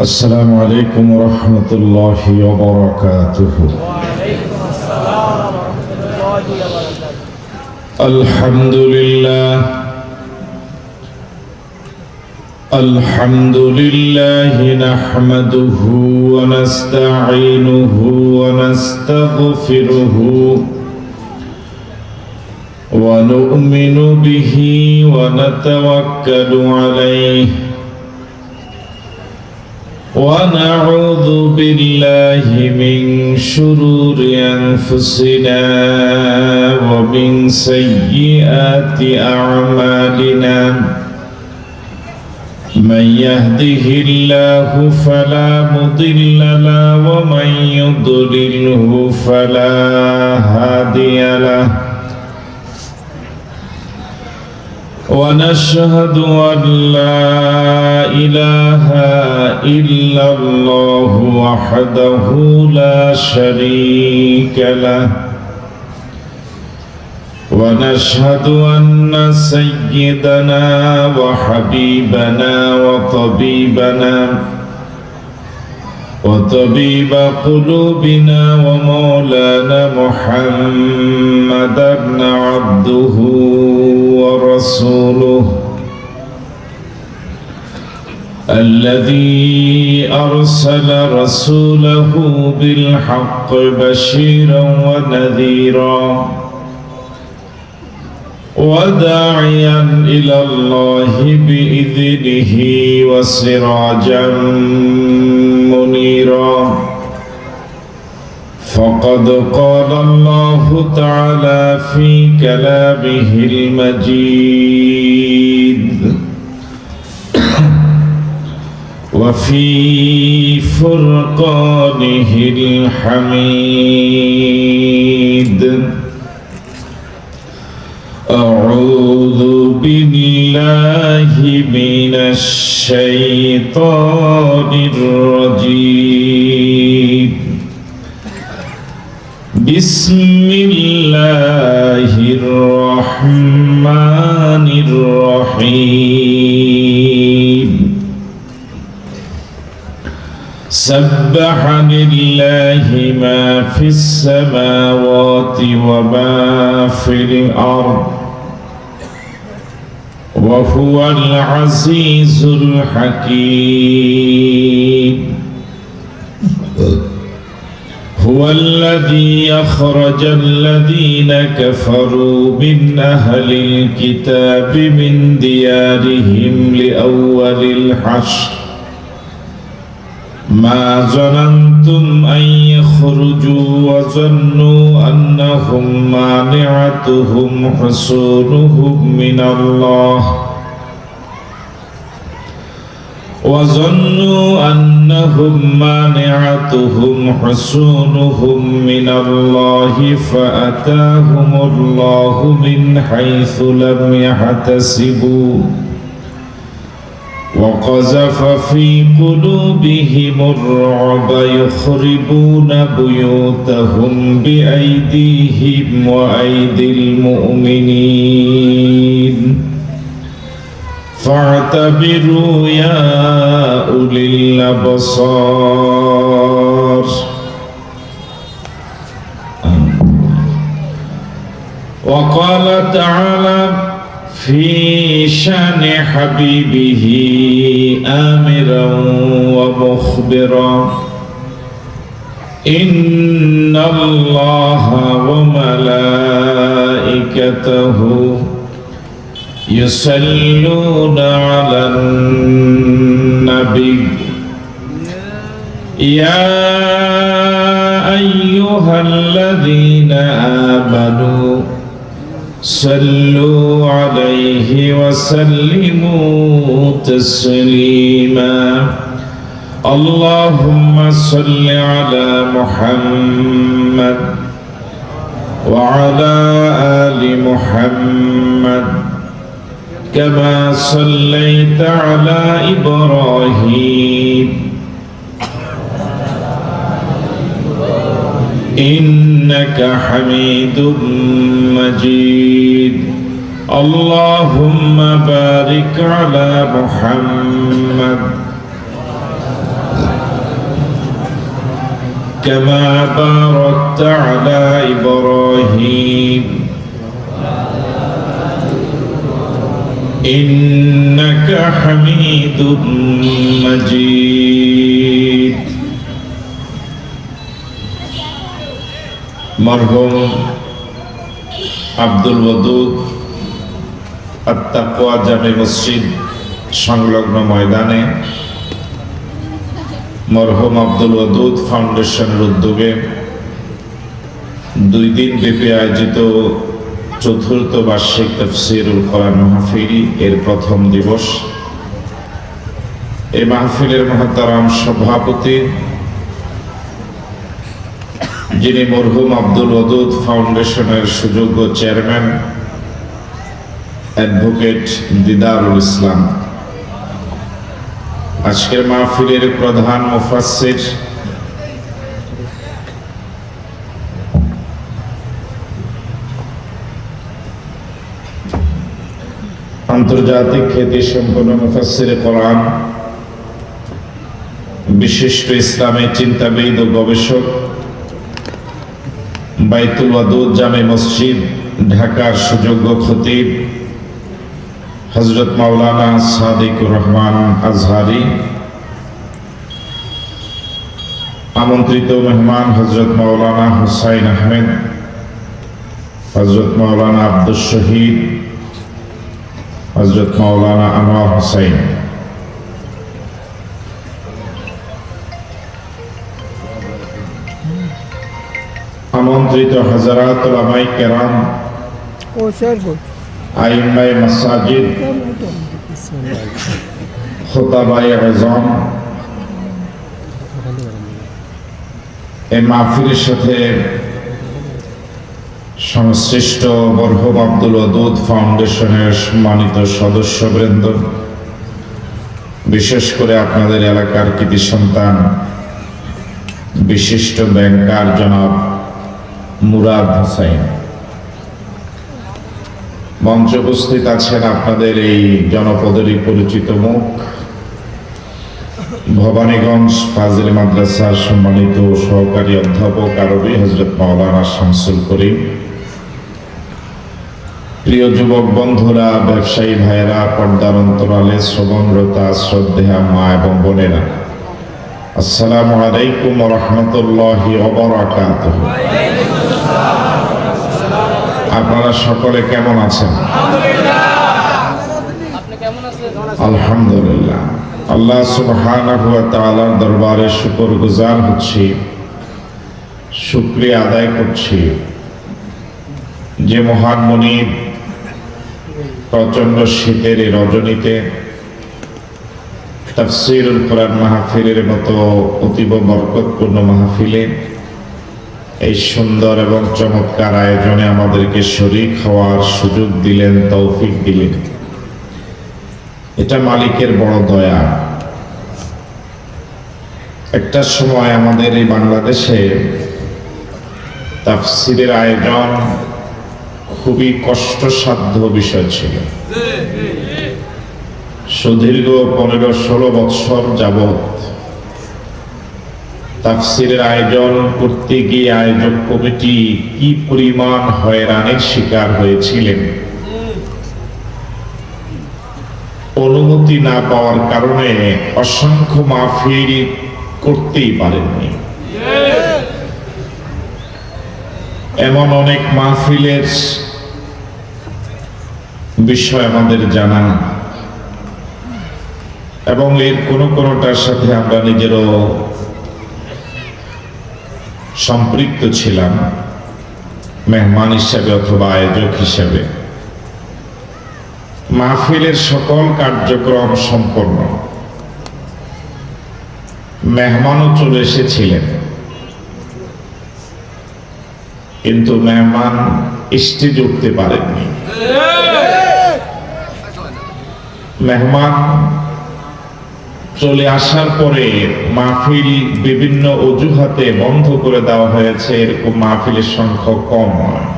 السلام عليكم ورحمة الله وبركاته. وعليكم السلام ورحمة الله وبركاته. الحمد لله نحمده ونستعينه ونستغفره ونؤمن به ونتوكل عليه ونعوذ بالله من شرور أنفسنا ومن سيئات أعمالنا من يهده الله فلا مضل له ومن يضلله فلا هادي له ونشهد أن لا إله إلا الله وحده لا شريك له ونشهد أن سيدنا وحبيبنا وطبيب قلوبنا ومولانا محمدا عبده ورسوله الذي أرسل رسوله بالحق بشيرا ونذيرا وداعيا إلى الله بإذنه وسراجا منيرا فقد قال الله تعالى في كلامه المجيد وفي فرقانه الحميد أعوذ بالله من الشيطان الرجيم بسم الله الرحمن الرحيم سبح لله ما في السماوات وما في الأرض وهو العزيز الحكيم هو الذي أخرج الذين كفروا من أهل الكتاب من ديارهم لأول الحشر ما ظننتم أن يخرجوا وظنوا أنهم مانعتهم حصونهم من الله فأتاهم الله من حيث لم يحتسبوا وقذف في قلوبهم الرعب يخربون بيوتهم بأيديهم وأيدي المؤمنين فاعتبروا يا أولي الأبصار. وقال تعالى في شان حبيبه آمرا ومخبرا إن الله وملائكته يصلون على النبي يا أيها الذين آمنوا صلوا عليه وسلموا تسليما اللهم صل على محمد وعلى آل محمد كما صليت على إبراهيم إنك حميد مجيد اللهم بارك على محمد كما باركت على إبراهيم إنك حميد مجيد مرحوم আব্দুল ওয়াদুদ আত-তাকওয়া জামে মসজিদ সংলগ্ন ময়দানে মরহুম আব্দুল ওয়াদুদ ফাউন্ডেশনের উদ্যোগে 2 দিন ব্যাপী আয়োজিত চতুর্থ বার্ষিক তাফসীরুল কোরআন মাহফিল এর প্রথম দিবস। এই মাহফিলের মহতারাম সভাপতি যিনি মরহুম আব্দুল ওয়াদুদ ফাউন্ডেশনের সুযোগ্য চেয়ারম্যান অ্যাডভোকেট দিদারুল ইসলাম, আজকের মাহফিলের প্রধান মুফাসসির আন্তর্জাতিক খ্যাতিসম্পন্ন মুফাসসিরে কোরআন, বিশিষ্ট ইসলামী চিন্তাবিদ ও গবেষক, বাইতুল ওয়াদুদ জামে মসজিদ ঢাকার সুযোগ্য খতিব হযরত মাওলানা সাদিকুর রহমান আজহারি, আমন্ত্রিত মেহমান হযরত মাওলানা হুসাইন আহমেদ, হযরত মাওলানা আব্দুস শহীদ, হযরত মাওলানা আনোয়ার হুসাইন, আমন্ত্রিত হাজারাত উলামায়ে কেরাম, আইম্মায়ে মাসাজিদ, খুতাবায়ে আযম, এই মাহফিলের সাথে সংশ্লিষ্ট মরহুম আব্দুল ওয়াদুদ ফাউন্ডেশনের সম্মানিত সদস্যবৃন্দ, বিশেষ করে আপনাদের এলাকার কৃতি সন্তান বিশিষ্ট ব্যাংকার জনাব মুরাদ হোসাইন, মঞ্চে উপস্থিত আছেন আপনাদের এই জনপদেরই পরিচিত মুখ ভবানীগঞ্জ ফাজিল মাদ্রাসার সম্মানিত সহকারী অধ্যাপক আরবি হযরত মাওলানা শামসুল করিম, প্রিয় যুবক বন্ধুরা, ব্যবসায়ী ভাইয়েরা, পর্দার অন্তরালে শ্রবণরতা শ্রদ্ধেয়া মা এবং বোনেরা, আসসালামু আলাইকুম ওয়া রাহমাতুল্লাহি ওয়া বারাকাতুহু। আপনারা সকলে কেমন আছেন? আলহামদুলিল্লাহ। আল্লাহ সুবহানাহু ওয়া তাআলার দরবারে শুকরগুজার হচ্ছি, শুকরিয়া আদায় করছি যে মহান মুনিব প্রচন্ড শীতের এই রজনীতে তাফসীরুল কোরআন মাহফিলের মতো অতীব বরকতপূর্ণ মাহফিলে এই সুন্দর এবং চমৎকার আয়োজনে আমাদেরকে শরীক হওয়ার সুযোগ দিলেন, তৌফিক দিলেন। এটা মালিকের বড় দয়া। একটা সময় আমাদের এই বাংলাদেশে তাফসীরের আয়োজন খুবই কষ্টসাধ্য বিষয় ছিল। সুদীর্ঘ 15-16 বৎসর যাবৎ তাফসীরের আয়োজন করতে গিয়ে আয়োজক কমিটি কি পরিমাণ হয়রানির শিকার হয়েছিলেন। অনুমতি না পাওয়ার কারণে অসংখ্য মাহফিল করতেই পারেননি। এমন অনেক মাহফিলের বিষয় আমাদের জানা এবং এর কোনোটার সাথে আমরা নিজেরও সম্পৃক্ত ছিলাম মেহমান হিসাবে অথবা আয়োজক হিসাবে। মাহফিলের সকল কার্যক্রম সম্পন্ন, মেহমানও চলে এসেছিলেন, কিন্তু মেহমান স্টেজে উঠতে পারেননি। মেহমান চলে আসার পরে মাহফিল বিভিন্ন অজুহাতে বন্ধ করে দেওয়া হয়েছে, এরকম মাহফিলের সংখ্যা কম নয়।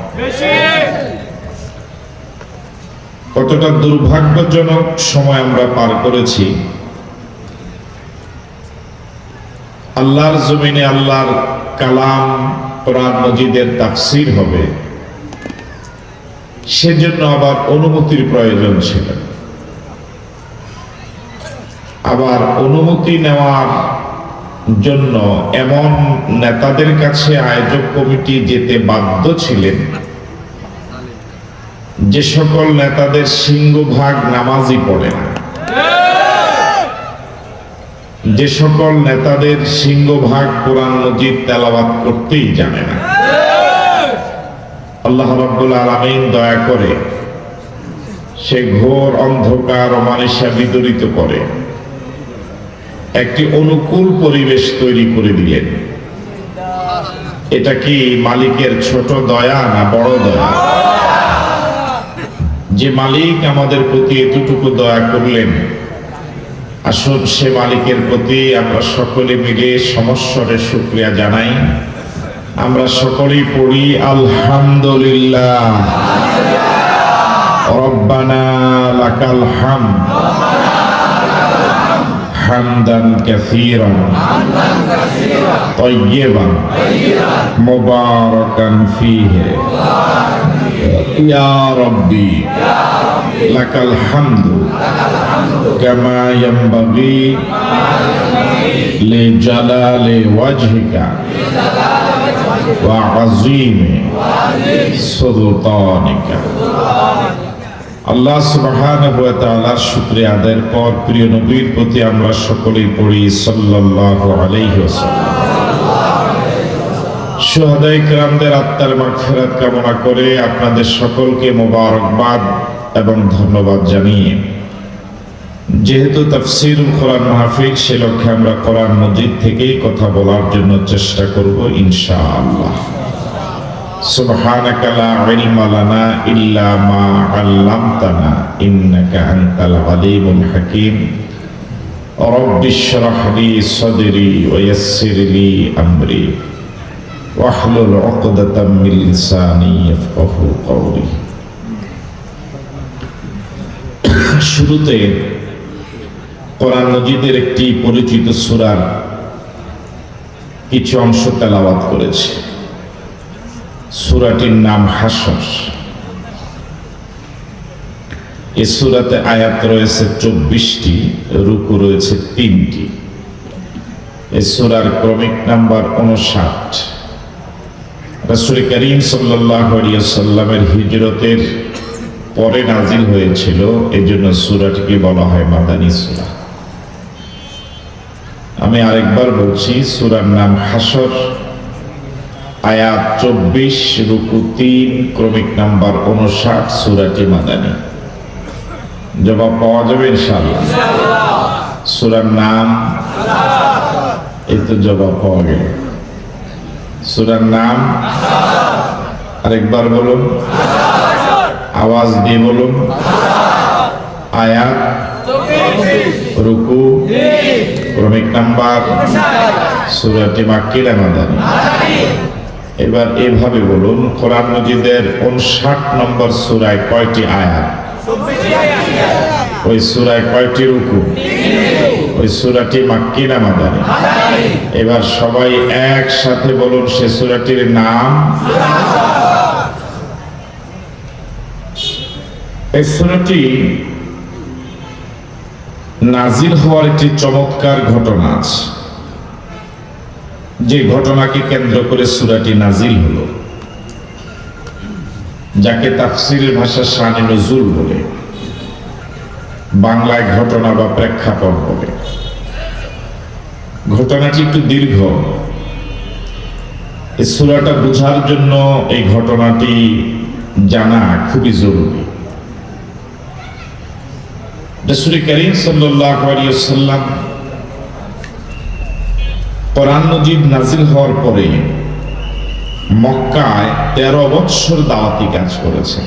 কতটা দুর্ভাগ্যজনক সময় আমরা পার করেছি। আল্লাহর জমিনে আল্লাহর কালাম কোরআন মজিদের তাফসীর হবে, সেজন্য আবার অনুমতির প্রয়োজন ছিল। আবার অনুমতি নেওয়ার জন্য এমন নেতাদের কাছে আয়োজক কমিটি যেতে বাধ্য ছিলেন যে সকল নেতাদের সিংহভাগ নামাজই পড়ে না, যে সকল নেতাদের সিংহভাগ কোরআন মজিদ তেলাওয়াত করতেই জানে না। আল্লাহ রাব্বুল আলামিন দয়া করে সে ঘোর অন্ধকার অমানিসা বিদরিত করে একটি অনুকূল পরিবেশ তৈরি করে দিলেন। এটা কি মালিকের ছোট দয়া না বড় দয়া? যে মালিক আমাদের প্রতি এতটুকু দয়া করলেন, আসুন সে মালিকের প্রতি আমরা সকলে মিলে সমস্বরে শুকরিয়া জানাই। আমরা সকলেই পড়ি আলহামদুলিল্লাহ, রব্বানা লাকাল হামদ হামদান কাসীরান তাইয়্যিবান মুবারাকান ফীহি ইয়া রাব্বি লাকাল হামদু কামা ইয়ানবাগি লিজালালি ওয়াজহিকা ওয়া আযীমি সুলতানিকা। আল্লাহ সুবহানাহু ওয়া তাআলার শুকরিয়া আদায়ের পর প্রিয় নবীর প্রতি আমরা সকলেই পড়ি সাল্লাল্লাহু আলাইহি ওয়াসাল্লাম। শুহাদায়ে কেরামদের আত্মার মাগফিরাত কামনা করে আপনাদের সকলকে মোবারকবাদ এবং ধন্যবাদ জানিয়ে, যেহেতু তাফসীরুল কোরআন মাহফিল, সে লক্ষ্যে আমরা কোরআন মজিদ থেকেই কথা বলার জন্য চেষ্টা করব ইনশাআল্লাহ। সুবহানাকা লা ইলমা লানা ইল্লা মা আল্লামতানা ইন্নাকা আনতাল আলিমুল হাকীম। রব্বি ইশরাহ লি সাদরি ওয়া ইয়াসসির লি আমরি ওয়াহলুল উকদাতাম মিন লিসানি ইয়াফকাহু কওলি। শুরুতে কোরআন মজিদের একটি পরিচিত সূরার কিছু অংশ তেলাওয়াত করেছি। সূরাটির নাম হাশর। এই সূরাতে আয়াত রয়েছে 24টি, রুকু রয়েছে 3টি। এই সূরার ক্রমিক নাম্বার 59। রাসূল করিম সাল্লাল্লাহু আলাইহি ওয়াসাল্লামের হিজরতের পরে নাজিল হয়েছিল, এজন্য সূরাটিকে বলা হয় মাদানী সূরা। আমি আরেকবার বলছি, সূরার নাম হাশর, আয়াত 24, রুকু 3, ক্রমিক নাম্বার 59, সূরাটি মাদানী। জবাব পাওয়া যাবে ইনশাআল্লাহ। সূরার নাম, এই তো জবাব পাওয়া গেল। সূরার নাম আরেকবার বলুন, আওয়াজ দিয়ে বলুন। আয়াত, রুকু, ক্রমিক নাম্বার, সূরাটি মাক্কি না মাদানী? এবার এভাবে বলুন, কোরআন মজিদের 59 নম্বর সূরায় কয়টি আয়াত? ওই সূরায় কয়টি রুকু? ওই সূরাটি মাক্কি না মাদানী? এবার সবাই একসাথে বলুন সে সূরাটির নাম। এই সূরাটি নাজিল হওয়ার একটি চমৎকার ঘটনা আছে, যে ঘটনাকে কেন্দ্র করে সূরাটি নাজিল হলো, যাকে তাফসীরের ভাষা শানে নুজুল বলে, বাংলায় ঘটনা বা প্রেক্ষাপট বলে। ঘটনাটি একটু দীর্ঘ। এই সূরাটা বোঝার জন্য এই ঘটনাটি জানা খুবই জরুরি। রাসূল করিম সাল্লাল্লাহু আলাইহি ওয়াসাল্লাম কোরআন মজিদ নাজিল হওয়ার পরে মক্কায় 13 বছর দাওয়াতি কাজ করেছেন।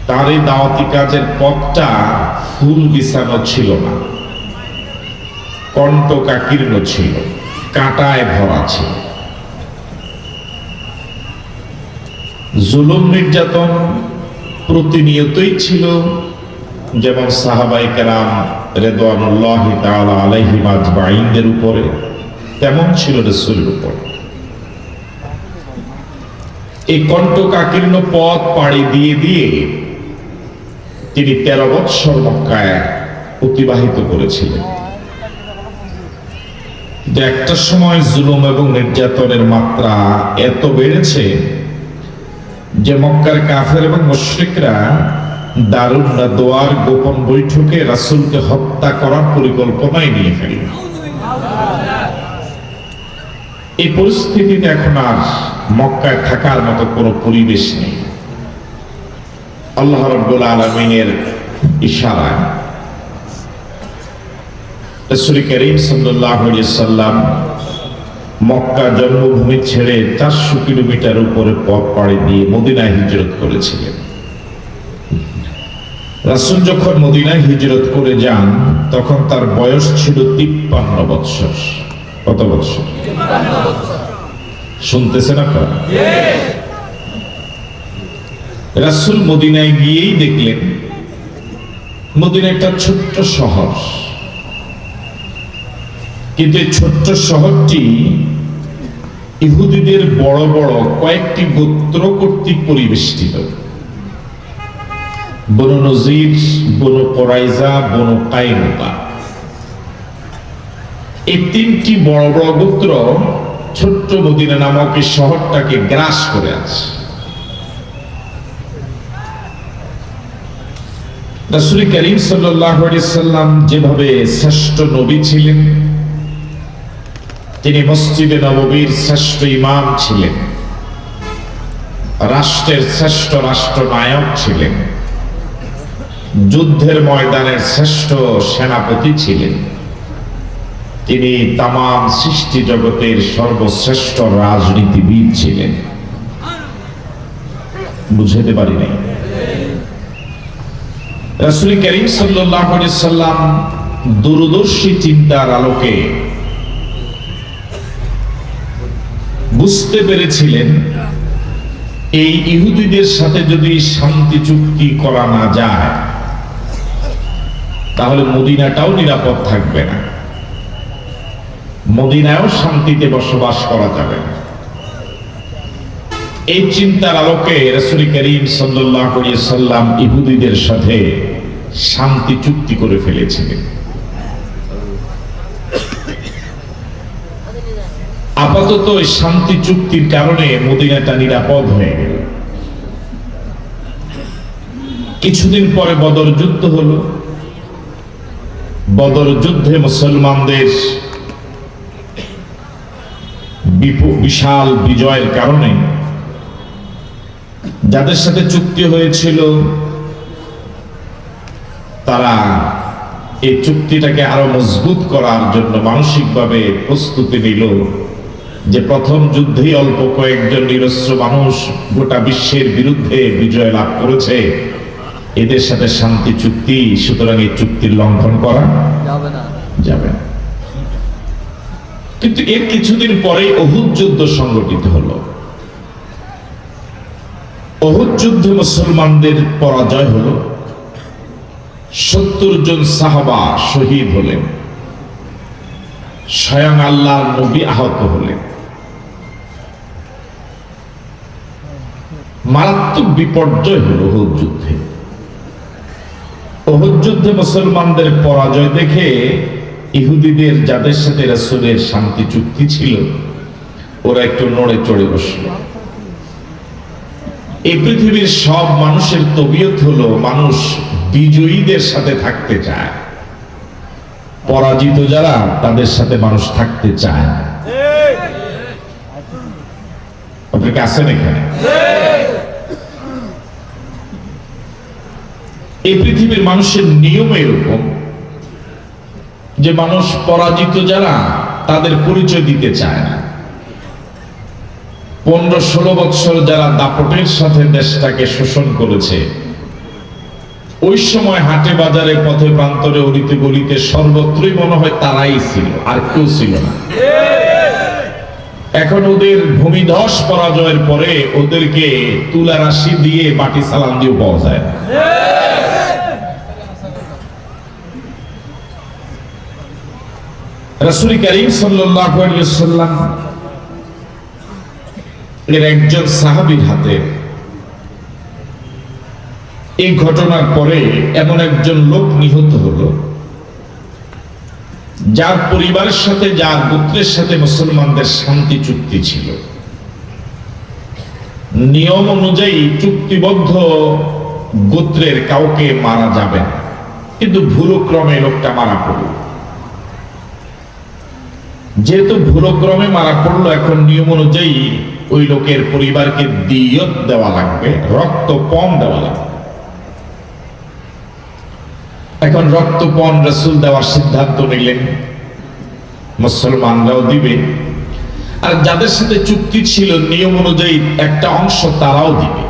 তার এই দাওয়াতি কাজের পথটা ফুল বিছানো ছিল না, কণ্টকাকীর্ণ ছিল, কাঁটায় ভরা ছিল। জুলুম নির্যাতন প্রতিনিয়তই ছিল, যেমন সাহাবায়ে কেরাম রিদওয়ানুল্লাহি তাআলা আলাইহিম আজমাইনদের উপরে, তেমন ছিল রাসূলের উপর। এই কণ্টকাকীর্ণ পথ পাড়ি দিয়ে দিয়ে তিনি 13 বৎসর মক্কায় অতিবাহিত করেছিলেন। যে একটা সময় জুলুম এবং নির্যাতনের মাত্রা এত বেড়েছে যে মক্কার কাফের এবং মুশরিকরা দারুন নাদওয়ার গোপন বৈঠকে রাসূলকে হত্যা করার পরিকল্পনায় নিয়ে ফেলল। এই পরিস্থিতিতে এখন আর মক্কায় থাকার মতো কোনো পরিবেশ নেই। আল্লাহ রাব্বুল আলামিনের ইশারায় রাসূল করিম সাল্লাল্লাহু আলাইহি সাল্লাম মক্কা জন্মভূমি ছেড়ে 400 কিলোমিটার উপরে পথ পাড়ি দিয়ে মদিনায় হিজরত করেছিলেন। রাসূল যখন মদিনায় হিজরত করে যান তখন তার বয়স ছিল 53 বৎসর। কত বৎসর? শুনতেছেন আপনারা? রাসূল মদিনায় গিয়েই দেখলেন মদিনা একটা ছোট্ট শহর, কিন্তু এই ছোট্ট শহরটি ইহুদিদের বড় বড় কয়েকটি গোত্র কর্তৃক পরিবেষ্টিত। বনু নজির, বনু কুরাইজা, বনু কায়নুকা, এই তিনটি বড় বড় গোত্র ছোট্ট মদিনা নামক এই শহরটাকে গ্রাস করে আছে। রাসূল করিম সাল্লাল্লাহু আলাইহি সাল্লাম যেভাবে শ্রেষ্ঠ নবী ছিলেন, তিনি মসজিদে নববীর শ্রেষ্ঠ ইমাম ছিলেন, রাষ্ট্রের শ্রেষ্ঠ রাষ্ট্রনায়ক ছিলেন, যুদ্ধের ময়দানের শ্রেষ্ঠ সেনাপতি ছিলেন, তিনি তামাম সৃষ্টি জগতের সর্বশ্রেষ্ঠ রাজনীতিবিদ ছিলেন। বুঝাতে পারি নাই। রাসূল করিম সাল্লাল্লাহু আলাইহি সাল্লাম দূরদর্শী চিন্তার আলোকে বুঝতে পেরেছিলেন এই ইহুদিদের সাথে যদি শান্তি চুক্তি করা না যায় তাহলে মদিনাটাও নিরাপদ থাকবে না, মদিনায়ও শান্তিতে বসবাস করা যাবে না। এই চিন্তার আলোকে রাসূল করিম সাল্লাল্লাহু আলাইহি সাল্লাম ইহুদিদের সাথে শান্তি চুক্তি করে ফেলেছিলেন। আপাতত এই শান্তি চুক্তির কারণে মদিনাটা নিরাপদ হয়ে গেল। কিছুদিন পরে বদর যুদ্ধ হলো। বদর যুদ্ধে মুসলমানদের বিশাল বিজয়ের কারণে যাদের সাথে চুক্তি হয়েছিল তারা এই চুক্তিটাকে আরো মজবুত করার জন্য মানসিকভাবে প্রস্তুতি নিল যে প্রথম যুদ্ধেই অল্প কয়েকজন নিরস্ত্র মানুষ গোটা বিশ্বের বিরুদ্ধে বিজয় লাভ করেছে, এদের সাথে শান্তি চুক্তি, সুতরাং এই চুক্তির লঙ্ঘন করা যাবে না। কিন্তু এর কিছুদিন পরে উহুদ যুদ্ধ সংগঠিত হলো। উহুদ যুদ্ধে মুসলমানদের পরাজয় হলো, 70 জন সাহাবা শহীদ হলেন, স্বয়ং আল্লাহর নবী আহত হলেন। মারাত্মক বিপর্যয় হলো উহুদ যুদ্ধে। উহুদ যুদ্ধে মুসলমানদের পরাজয় দেখে ইহুদিদের, যাদের সাথে রাসূলের শান্তি চুক্তি ছিল, ওরা একটু নড়ে চড়ে বসলো। এই পৃথিবীর সব মানুষের তবিয়ত হলো মানুষ বিজয়ীদের সাথে থাকতে চায়, পরাজিত যারা তাদের সাথে মানুষ থাকতে চায় না। আপনি কি আছেন এখানে? এই পৃথিবীর মানুষের নিয়ম এরকম যে মানুষ পরাজিত যারা তাদের পরিচয় দিতে চায় না। 15-16 বছর যারা দাপটের সাথে দেশটাকে শোষণ করেছে, ওই সময় হাটে বাজারে পথে প্রান্তরে অলিতে গলিতে সর্বত্রই মনে হয় তারাই ছিল, আর কেউ ছিল না। এখন ওদের ভূমিধস পরাজয়ের পরে ওদেরকে তুলা রাশি দিয়ে বাটি সালাম দিয়ে পাওয়া যায় না। রাসূল করিম সাল্লাল্লাহু আলাইহি ওয়াসাল্লাম এর একজন সাহাবীর হাতে এই ঘটনার পরে এমন একজন লোক নিহত হলো যার পরিবারের সাথে, যার গোত্রের সাথে মুসলমানদের শান্তি চুক্তি ছিল। নিয়ম অনুযায়ী চুক্তিবদ্ধ গোত্রের কাউকে মারা যাবে না, কিন্তু ভুলক্রমে লোকটা মারা পড়ল। যেহেতু ভুলক্রমে মারা পড়লো, এখন নিয়ম অনুযায়ী ওই লোকের পরিবারকে দিয়ত দেওয়া লাগবে, রক্তপণ দেওয়া লাগবে। এখন রক্তপণ রাসূল দেওয়ার সিদ্ধান্ত নিলেন, মুসলমানরাও দিবে, আর যাদের সাথে চুক্তি ছিল নিয়ম অনুযায়ী একটা অংশ তারাও দিবে।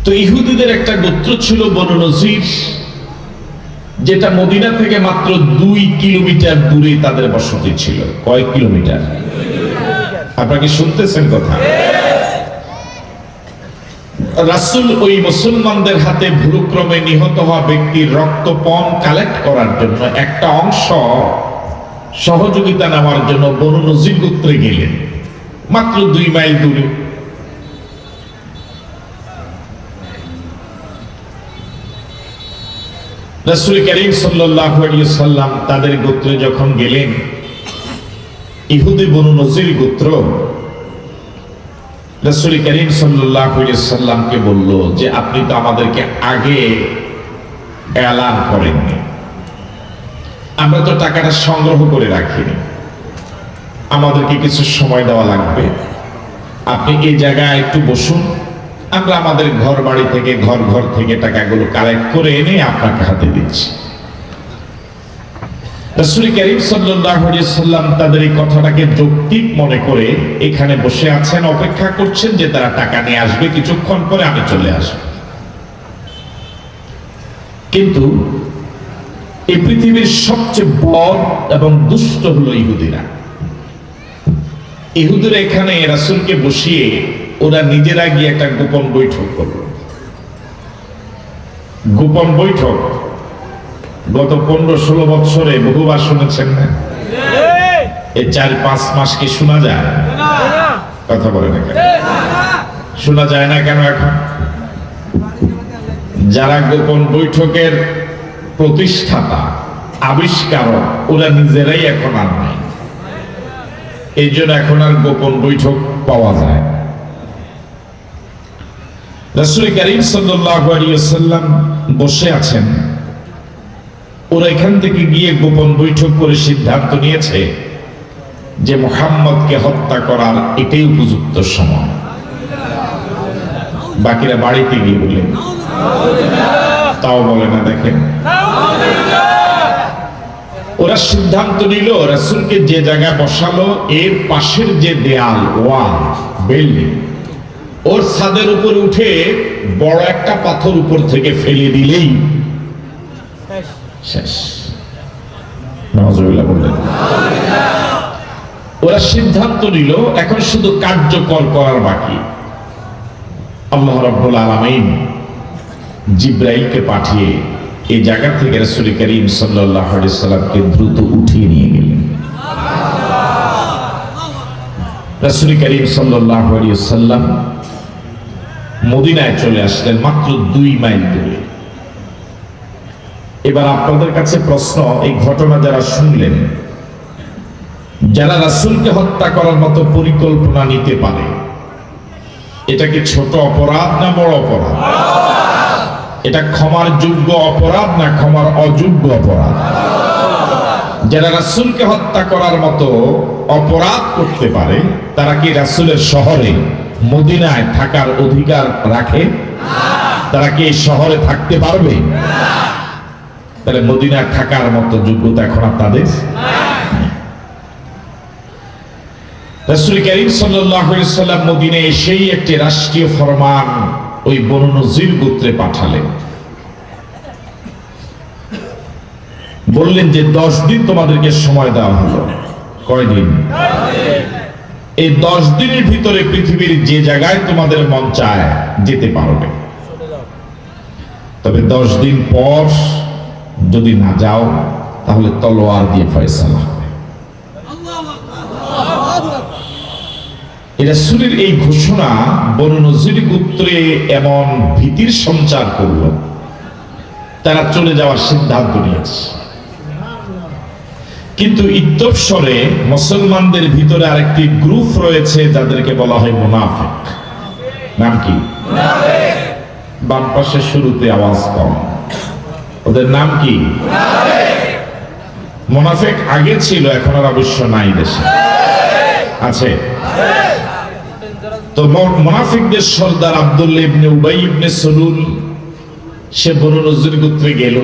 তো ইহুদিদের একটা গোত্র ছিল বনু নজির, যেটা মদিনা থেকে মাত্র 2 কিলোমিটার দূরে তাদের বসতি ছিল। কয় কিলোমিটার? আপনারা কি শুনতেছেন কথা? রাসূল ওই মুসলমানদের হাতে ভুলক্রমে নিহত হওয়া ব্যক্তির রক্তপণ কালেক্ট করার জন্য একটা অংশ সহযোগিতা নেওয়ার জন্য বনু নজির গোত্রে গেলেন, মাত্র 2 মাইল দূরে। রাসূল করিম সাল্লাল্লাহু আলাইহি ওয়াসাল্লাম তাদের গোত্রে যখন গেলেন, ইহুদি বনু নজির গোত্র রাসূল করিম সাল্লাল্লাহু আলাইহি ওয়াসাল্লামকে বলল যে আপনি তো আমাদেরকে আগে এলান করেননি, আমরা তো টাকাটা সংগ্রহ করে রাখিনি, আমাদেরকে কিছু সময় দেওয়া লাগবে, আপনি এই জায়গায় একটু বসুন, আমরা আমাদের ঘর বাড়ি থেকে ঘর থেকে টাকাগুলো কালেক্ট করে এনে আপনাকে হাতে দিচ্ছি। রাসূল করিম সাল্লাল্লাহু আলাইহি ওয়াসাল্লাম তাদের এই কথাটাকে যৌক্তিক মনে করে এখানে বসে আছেন, অপেক্ষা করছেন যে তারা টাকা নিয়ে আসবে, কিছুক্ষণ পরে আমি চলে আসব। কিন্তু এই পৃথিবীর সবচেয়ে বদ এবং দুষ্ট হলো ইহুদিরা। ইহুদিরা এখানে রাসূলকে বসিয়ে ওরা নিজেরা গিয়ে একটা গোপন বৈঠক করল। গোপন বৈঠক গত 15-16 বছরে বহুবার শুনেছেন না? এই 4-5 মাস কি শোনা যায়? কথা বলে না কেন? শোনা যায় না কেন? এখন যারা গোপন বৈঠকের প্রতিষ্ঠাতা, আবিষ্কারক, ওরা নিজেরাই এখন আর নাই, এই জন্য এখন আর গোপন বৈঠক পাওয়া যায়। রাসূল করিম সাল্লাল্লাহু আলাইহি ওয়াসাল্লাম বসে আছেন, ওরা এখান থেকে গিয়ে গোপন বৈঠক করে সিদ্ধান্ত নিয়েছে যে মুহাম্মদকে হত্যা করার এটাই উপযুক্ত সময়। বাকিরা বাড়িতে গিয়ে বললেন, তাও বলে না। দেখেন, ওরা সিদ্ধান্ত নিল রাসূলকে যে জায়গায় বসালো এর পাশের যে দেয়াল, ওয়াল, বিল্ডিং, ওর ছাদের উপরে উঠে বড় একটা পাথর উপর থেকে ফেলে দিলেই শেষ। নাউজুবিল্লাহ বললেন। ওরা সিদ্ধান্ত নিল এখন শুধু কার্যকর করার বাকি। আল্লাহ রাব্বুল আলামিন জিবরাইলকে পাঠিয়ে এই জায়গা থেকে রাসূল করিম সাল্লাল্লাহু আলাইহি ওয়াসাল্লামকে দ্রুত উঠিয়ে নিয়ে গেলেন। রাসূল করিম সাল্লাল্লাহু আলাইহি ওয়াসাল্লাম মদিনায় চলে আসলেন, মাত্র 2 মাইল দূরে। এবার আপনাদের কাছে প্রশ্ন, এই ঘটনা যারা শুনলেন, যারা রাসূলকে হত্যা করার মতো পরিকল্পনা নিতে পারে, এটা কি ছোট অপরাধ না বড় অপরাধ? এটা ক্ষমার যোগ্য অপরাধ না ক্ষমার অযোগ্য অপরাধ? যারা রাসূলকে হত্যা করার মতো অপরাধ করতে পারে, তারা কি রাসূলের শহরে মদিনায় থাকার অধিকার রাখে? তারা কি এই শহরে থাকতে পারবে? তাহলে মদিনায় থাকার মতো যোগ্যতা এখন আর তাদের। রাসূল করিম সাল্লাল্লাহু আলাইহি ওয়াসাল্লাম মদিনায় এসেই একটি রাষ্ট্রীয় ফরমান ওই বনু নজির গোত্রে পাঠালেন। বললেন যে 10 দিন তোমাদেরকে সময় দেওয়া হলো। কয়দিন? এই 10 দিনের ভিতরে পৃথিবীর যে জায়গায় তোমাদের মন চায় যেতে পারবে, তবে 10 দিন পর যদি না যাও তাহলে তলোয়ার দিয়ে ফয়সালা হবে। রাসূলের এই ঘোষণা বনু নজির গোত্রে এমন ভীতির সঞ্চার করলো, তারা চলে যাওয়ার সিদ্ধান্ত নিয়েছে। কিন্তু ইত্যবসরে মুসলমানদের ভিতরে আরেকটি গ্রুপ রয়েছে যাদেরকে বলা হয় মুনাফিক। নাম কি? বাম পাশে শুরুতে আওয়াজ কম, ওদের নাম কি? মুনাফিক আগে ছিল, এখন আর অবশ্য নাই দেশে, আছে। তো মুনাফিকদের সর্দার আব্দুল্লাহ ইবনে উবাই ইবনে সলুল সে বনু নজির গোত্রে গেল,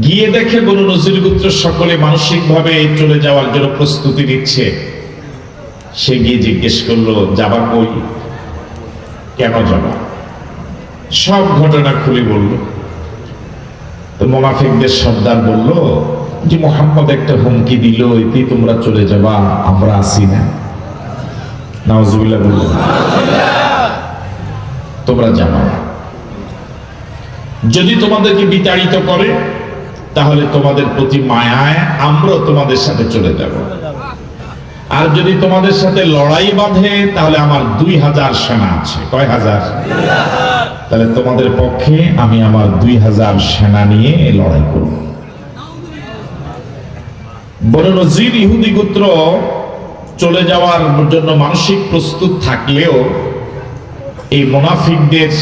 গিয়ে দেখে বনু নজির গোত্র সকলে মানসিকভাবে চলে যাওয়ার জন্য প্রস্তুতি নিচ্ছে। সে গিয়ে জিজ্ঞেস করলো, যাবা কই, কেন যাবা? সব ঘটনা খুলে বলল। তো মুনাফিকদের সর্দার বলল যে মুহাম্মদ একটা হুমকি দিল, এতেই তোমরা চলে যাবা, আমরা আসি না। নাউজুবিল্লাহ বলল, তোমরা যাবা না। যদি তোমাদেরকে বিতাড়িত করে তাহলে তোমাদের প্রতি মায়ায় আমরা তোমাদের সাথে চলে যাব, আর যদি তোমাদের সাথে লড়াই বাঁধে তাহলে আমার 2000 সেনা আছে। কয় হাজার? তাহলে তোমাদের পক্ষে আমি আমার 2000 সেনা নিয়ে লড়াই করব। বনু নজির ইহুদি গোত্র চলে যাওয়ার জন্য মানসিক প্রস্তুত থাকলেও এই মুনাফিকদের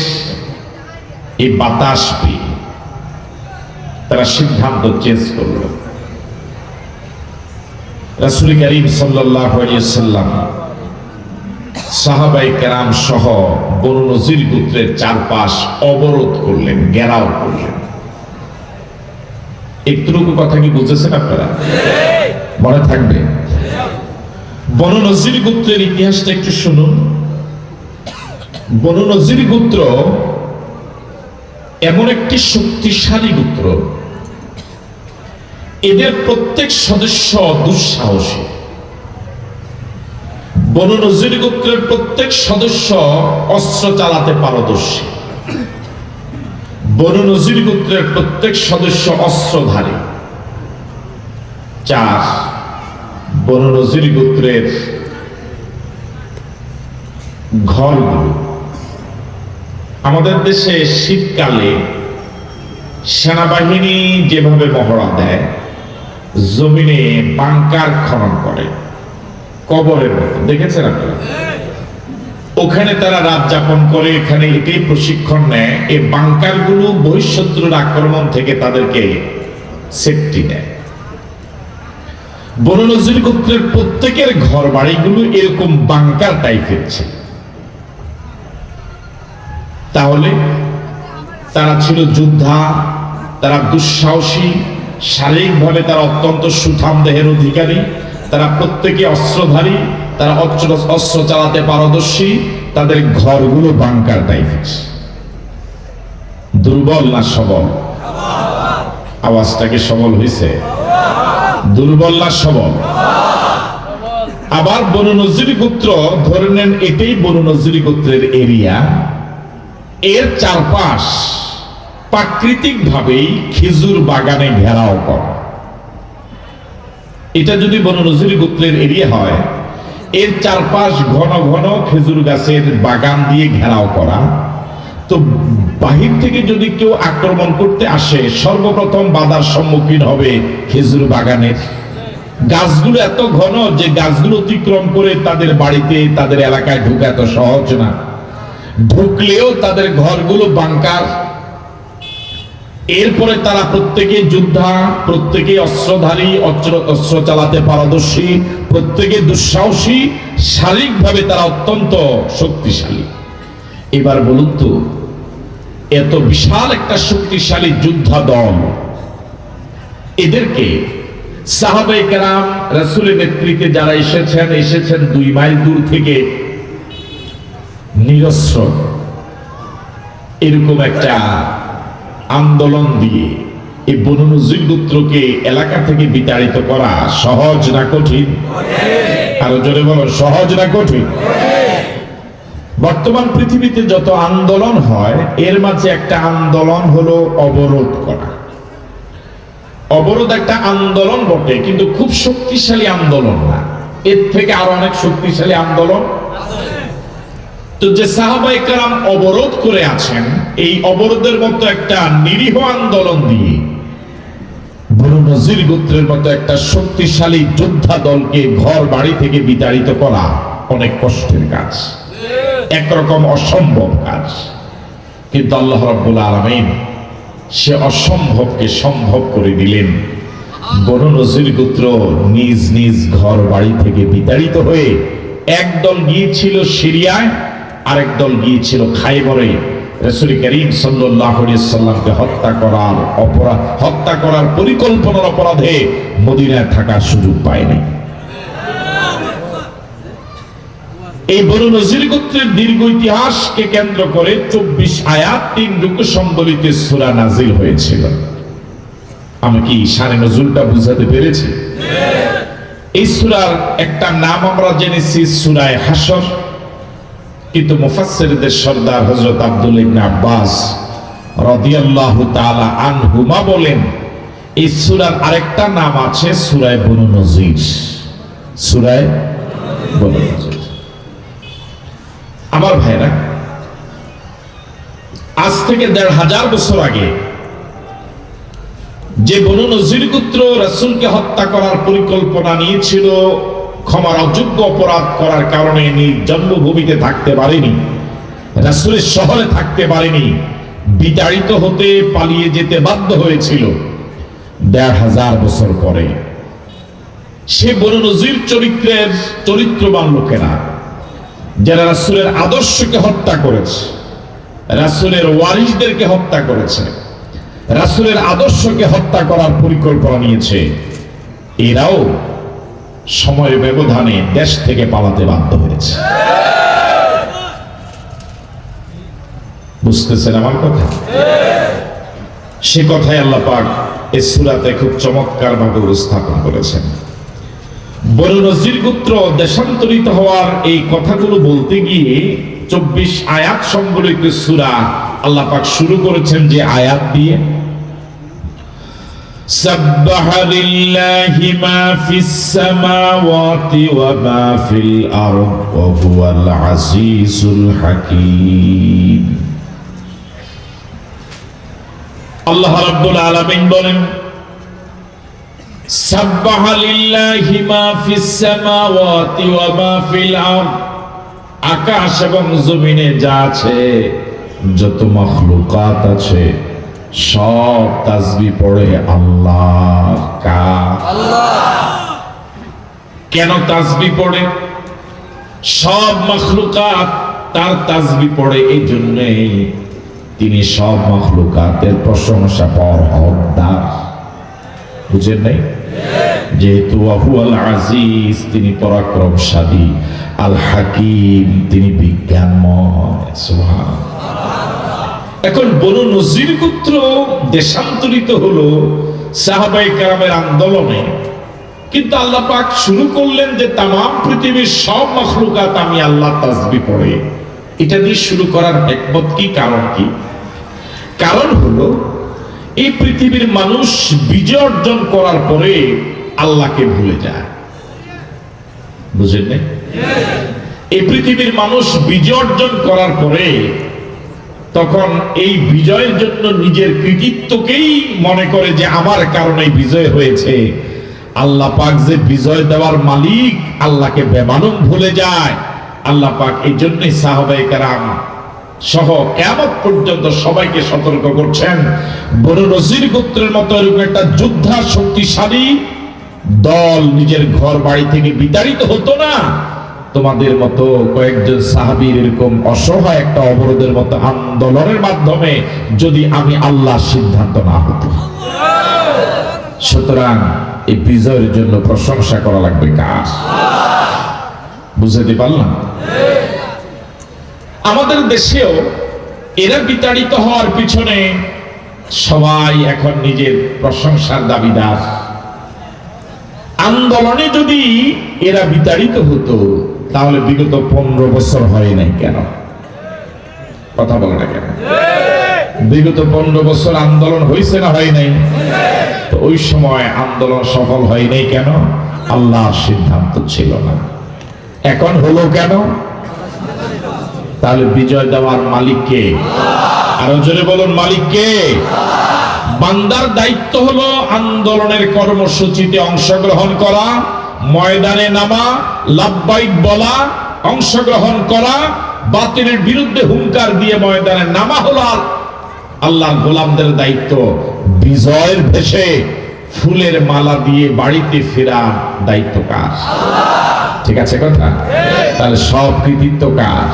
এই বাতাস পেয়ে তারা সিদ্ধান্ত চেঞ্জ করল। রাসূল করিম সাল্লাল্লাহু আলাইহি ওয়াসাল্লাম সাহাবায়ে কেরাম সহ বনু নজির গোত্রের চারপাশ অবরোধ করলেন, ঘেরাও করলেন। একটুকু কথা কি বুঝেছেন আপনারা? মনে থাকবে? বনু নজির গোত্রের ইতিহাসটা একটু শুনুন। বনু নজির গোত্র এমন একটি শক্তিশালী গোত্র, এদের প্রত্যেক সদস্য দুঃসাহসী। বনু নজির গোত্রের প্রত্যেক সদস্য অস্ত্র চালাতে পারদর্শী। বনু নজির গোত্রের প্রত্যেক সদস্য অস্ত্রধারী। 4, বনু নজির গোত্রের ঘরগুলো, আমাদের দেশে শীতকালে সেনাবাহিনী যেভাবে মহড়া দেয়, জমিনে বাংকার খনন করে কবরের মতো, দেখেছেন আপনারা? ওখানে তারা রাত যাপন করে, এখানে এটাই প্রশিক্ষণ নেয়। এই বাংকার গুলো বহিঃশত্রুর আক্রমণ থেকে তাদেরকে সেফটি দেয়। বনু নজির গোত্রের প্রত্যেকের ঘর বাড়িগুলো এরকম বাংকার টাইপের ছিল। তাহলে তারা ছিল যোদ্ধা, তারা দুঃসাহসী, শারীরিকভাবে তারা অত্যন্ত সুঠাম দেহের অধিকারী, তারা প্রত্যেকে অস্ত্রধারী, তারা অস্ত্র চালাতে পারদর্শী, তাদের ঘরগুলো বাংকার টাইপের। দুর্বল না সবল? আওয়াজটাকে সবল হয়েছে? দুর্বল না সবল? আবার বনু নজির গোত্র ধরে নেন, এটাই বনু নজির গোত্রের এরিয়া, এর চারপাশ প্রাকৃতিক ভাবেই খেজুর বাগানে ঘেরাও করা। এটা যদি বনু নজির গোত্রের এরিয়া হয়, এর চারপাশ ঘন ঘন খেজুর গাছের বাগান দিয়ে ঘেরাও করা। তো বাহির থেকে যদি কেউ আক্রমণ করতে আসে, সর্বপ্রথম বাধার সম্মুখীন হবে খেজুর বাগানের। গাছগুলো এত ঘন যে গাছগুলো অতিক্রম করে তাদের বাড়িতে, তাদের এলাকায় ঢোকা এত সহজ না। ঢুকলেও তাদের ঘরগুলো বাংকার। এরপরে তারা প্রত্যেকে যোদ্ধা, প্রত্যেকে অস্ত্রধারী, অস্ত্র চালাতে পারদর্শী, প্রত্যেকে দুঃসাহসী, শারীরিকভাবে তারা অত্যন্ত শক্তিশালী। এবার বলুন তো, এত বিশাল একটা শক্তিশালী যোদ্ধা দল, এদেরকে সাহাবায়ে কেরাম রাসূলের নেতৃত্বে যারা এসেছেন 2 মাইল দূর থেকে নিরস্ত্র এরকম একটা আন্দোলন দিয়ে এই বনু নজির গোত্রকে এলাকা থেকে বিতাড়িত করা সহজ না কঠিন? আরো জোরে বলো, সহজ না কঠিন? বর্তমান পৃথিবীতে যত আন্দোলন হয়, এর মাঝে একটা আন্দোলন হলো অবরোধ করা। অবরোধ একটা আন্দোলন বটে, কিন্তু খুব শক্তিশালী আন্দোলন না, এর থেকে আরো অনেক শক্তিশালী আন্দোলন। তো যে সাহাবায়ে কেরাম অবরোধ করে আছেন, এই অবরোধের মতো একটা নিরীহ আন্দোলন দিয়ে বনু নজির গোত্রের মতো একটা শক্তিশালী যোদ্ধা দলকে ঘর বাড়ি থেকে বিতাড়িত করা অনেক কষ্টের কাজ, একরকম অসম্ভব কাজ। কিন্তু আল্লাহ রাব্বুল আলামিন সে অসম্ভবকে সম্ভব করে দিলেন। বনু নজির গোত্র নিজ নিজ ঘর বাড়ি থেকে বিতাড়িত হয়ে একদল গিয়েছিল সিরিয়ায়, আরেক দল গিয়েছিল খাইবরে রাসূল করিম সাল্লাল্লাহু আলাইহি সাল্লামকে হত্যা করার পরিকল্পনার অপরাধে মদিনায় থাকার সুযোগ পায়নি। এই বনু নজির গোত্রের দীর্ঘ ইতিহাসকে কেন্দ্র করে 24 আয়াত 3 রুকু সম্বলিত সূরা নাজিল হয়েছিল। আমি কি শানে নজুলটা বুঝাতে পেরেছি? এই সূরার একটা নাম আমরা জেনেছি সূরা হাশর, কিন্তু মুফাসসিরদের সরদার হযরত আব্দুল্লাহ ইবনে আব্বাস রাদিয়াল্লাহু তাআলা আনহুমা বলেন এই সূরার আরেকটা নাম আছে সূরা বনু নজির। সূরা বনু নজির। আমার ভাইরা, আজ থেকে ১৫০০ বছর আগে যে বনু নজির গোত্র রাসূলকে হত্যা করার পরিকল্পনা নিয়েছিল, ক্ষমার অযোগ্য অপরাধ করার কারণে নিজ জন্মভূমিতে থাকতে পারেনি, রাসূলের শহরে থাকতে পারেনি, বিতাড়িত হতে পালিয়ে যেতে বাধ্য হয়েছিল। ১৫০০ বছর পরে সে বনু নজির চরিত্রবান লোকেরা, যারা রাসূলের আদর্শকে হত্যা করেছে, রাসূলের ওয়ারিসদেরকে হত্যা করেছে, রাসূলের আদর্শকে হত্যা করার পরিকল্পনা নিয়েছে, এরাও সময়ের ব্যবধানে দেশ থেকে পালাতে বাধ্য হয়েছে। বুঝতেছেন আমার কথা? সে কথাই আল্লাহ পাক এই সূরাতে খুব চমৎকার ভাবে উপস্থাপন করেছেন। বনু নজির গোত্র দেশান্তরিত হওয়ার এই কথাগুলো বলতে গিয়ে 24 আয়াত সম্বলিত সূরা আল্লাহ পাক শুরু করেছেন যে আয়াত দিয়ে, সাব্বাহা লিল্লাহি মা ফিস সামাওয়াতি ওয়া মা ফিল আরদ ওয়া হুয়াল আজিজুল হাকীম। আল্লাহ রাব্বুল আলামিন বলেন, সাব্বাহা লিল্লাহি মা ফিস সামাওয়াতি ওয়া মা ফিল আরদ, আকাশ এবং জমিনে যা আছে, যত মাখলুকাত আছে, সব তাসবিহ পড়ে আল্লাহ। কেন তাসবিহ পড়ে? সব মাখলুকাত তার তাসবিহ পড়ে এই জন্যই তিনি সব মাখলুকাতের প্রশংসা পাওয়ার হকদার। বুঝেন নাই? যেহেতু ওয়াহুয়াল আজিজ, তিনি পরাক্রমশালী, আল হাকিম, তিনি বিজ্ঞানময়। সুবহানাল্লাহ। এখন বনু নজির গোত্র দেশান্তরিত হলো সাহাবায়ে কেরামের আন্দোলনে, কিন্তু আল্লাহ পাক শুরু করলেন যে তামাম পৃথিবীর সব মাখলুকাত আমি আল্লাহ তাসবিহ পড়ে। এটা দিয়ে শুরু করার হিকমত কি, কারণ কি? কারণ হলো এই পৃথিবীর মানুষ বিজয় অর্জন করার পরে আল্লাহকে ভুলে যায়। বুঝেন না? এই পৃথিবীর মানুষ বিজয় অর্জন করার পরে তখন এই বিজয়ের জন্য নিজের কৃতিত্বকেই মনে করে যে আমার কারণে বিজয় হয়েছে। আল্লাহ পাক যে বিজয় দেওয়ার মালিক, আল্লাহকে বেমানুম ভুলে যায়। আল্লাহ পাক এই জন্যই সাহাবায়ে কেরাম সহ কিয়ামত পর্যন্ত সবাইকে সতর্ক করছেন, বনু নজির গোত্রের মতো এরকম একটা যোদ্ধা শক্তিশালী দল নিজের ঘর বাড়ি থেকে বিতাড়িত হতো না, তোমাদের মতো কয়েকজন সাহাবীর এরকম অসহায় একটা অবরোধের মতো আন্দোলনের মাধ্যমে যদি আমি আল্লাহর সিদ্ধান্ত না হতো। সুতরাং এই বিজয়ের জন্য প্রশংসা করা লাগবে কার? বুঝতে পারলাম? আমাদের দেশেও এরা বিতাড়িত হওয়ার পিছনে সবাই এখন নিজের প্রশংসার দাবিদার। আন্দোলনে যদি এরা বিতাড়িত হতো তাহলে বিগত 15 বছর হয় নাই কেন? কথা বলে না কেন? বিগত 15 বছর আন্দোলন হয়েছে না হয় নাই? তো ওই সময় আন্দোলন সফল হয়নি কেন? আল্লাহর সিদ্ধান্ত ছিল না। এখন হলো কেন? তাহলে বিজয় দেওয়ার মালিক কে? আরো জোরে বলুন, মালিক কে? বান্দার দায়িত্ব হলো আন্দোলনের কর্মসূচিতে অংশগ্রহণ করা, ময়দানে নামা, লাব্বাইক বলা, অংশগ্রহণ করা, বাতিলের বিরুদ্ধে হুঙ্কার দিয়ে ময়দানে নামা হলো আল্লাহর গোলামদের দায়িত্ব। বিজয়ের ভেসে ফুলের মালা দিয়ে বাড়িতে ফেরার দায়িত্ব কার? ঠিক আছে কথা? তাহলে সব কৃতিত্ব কার?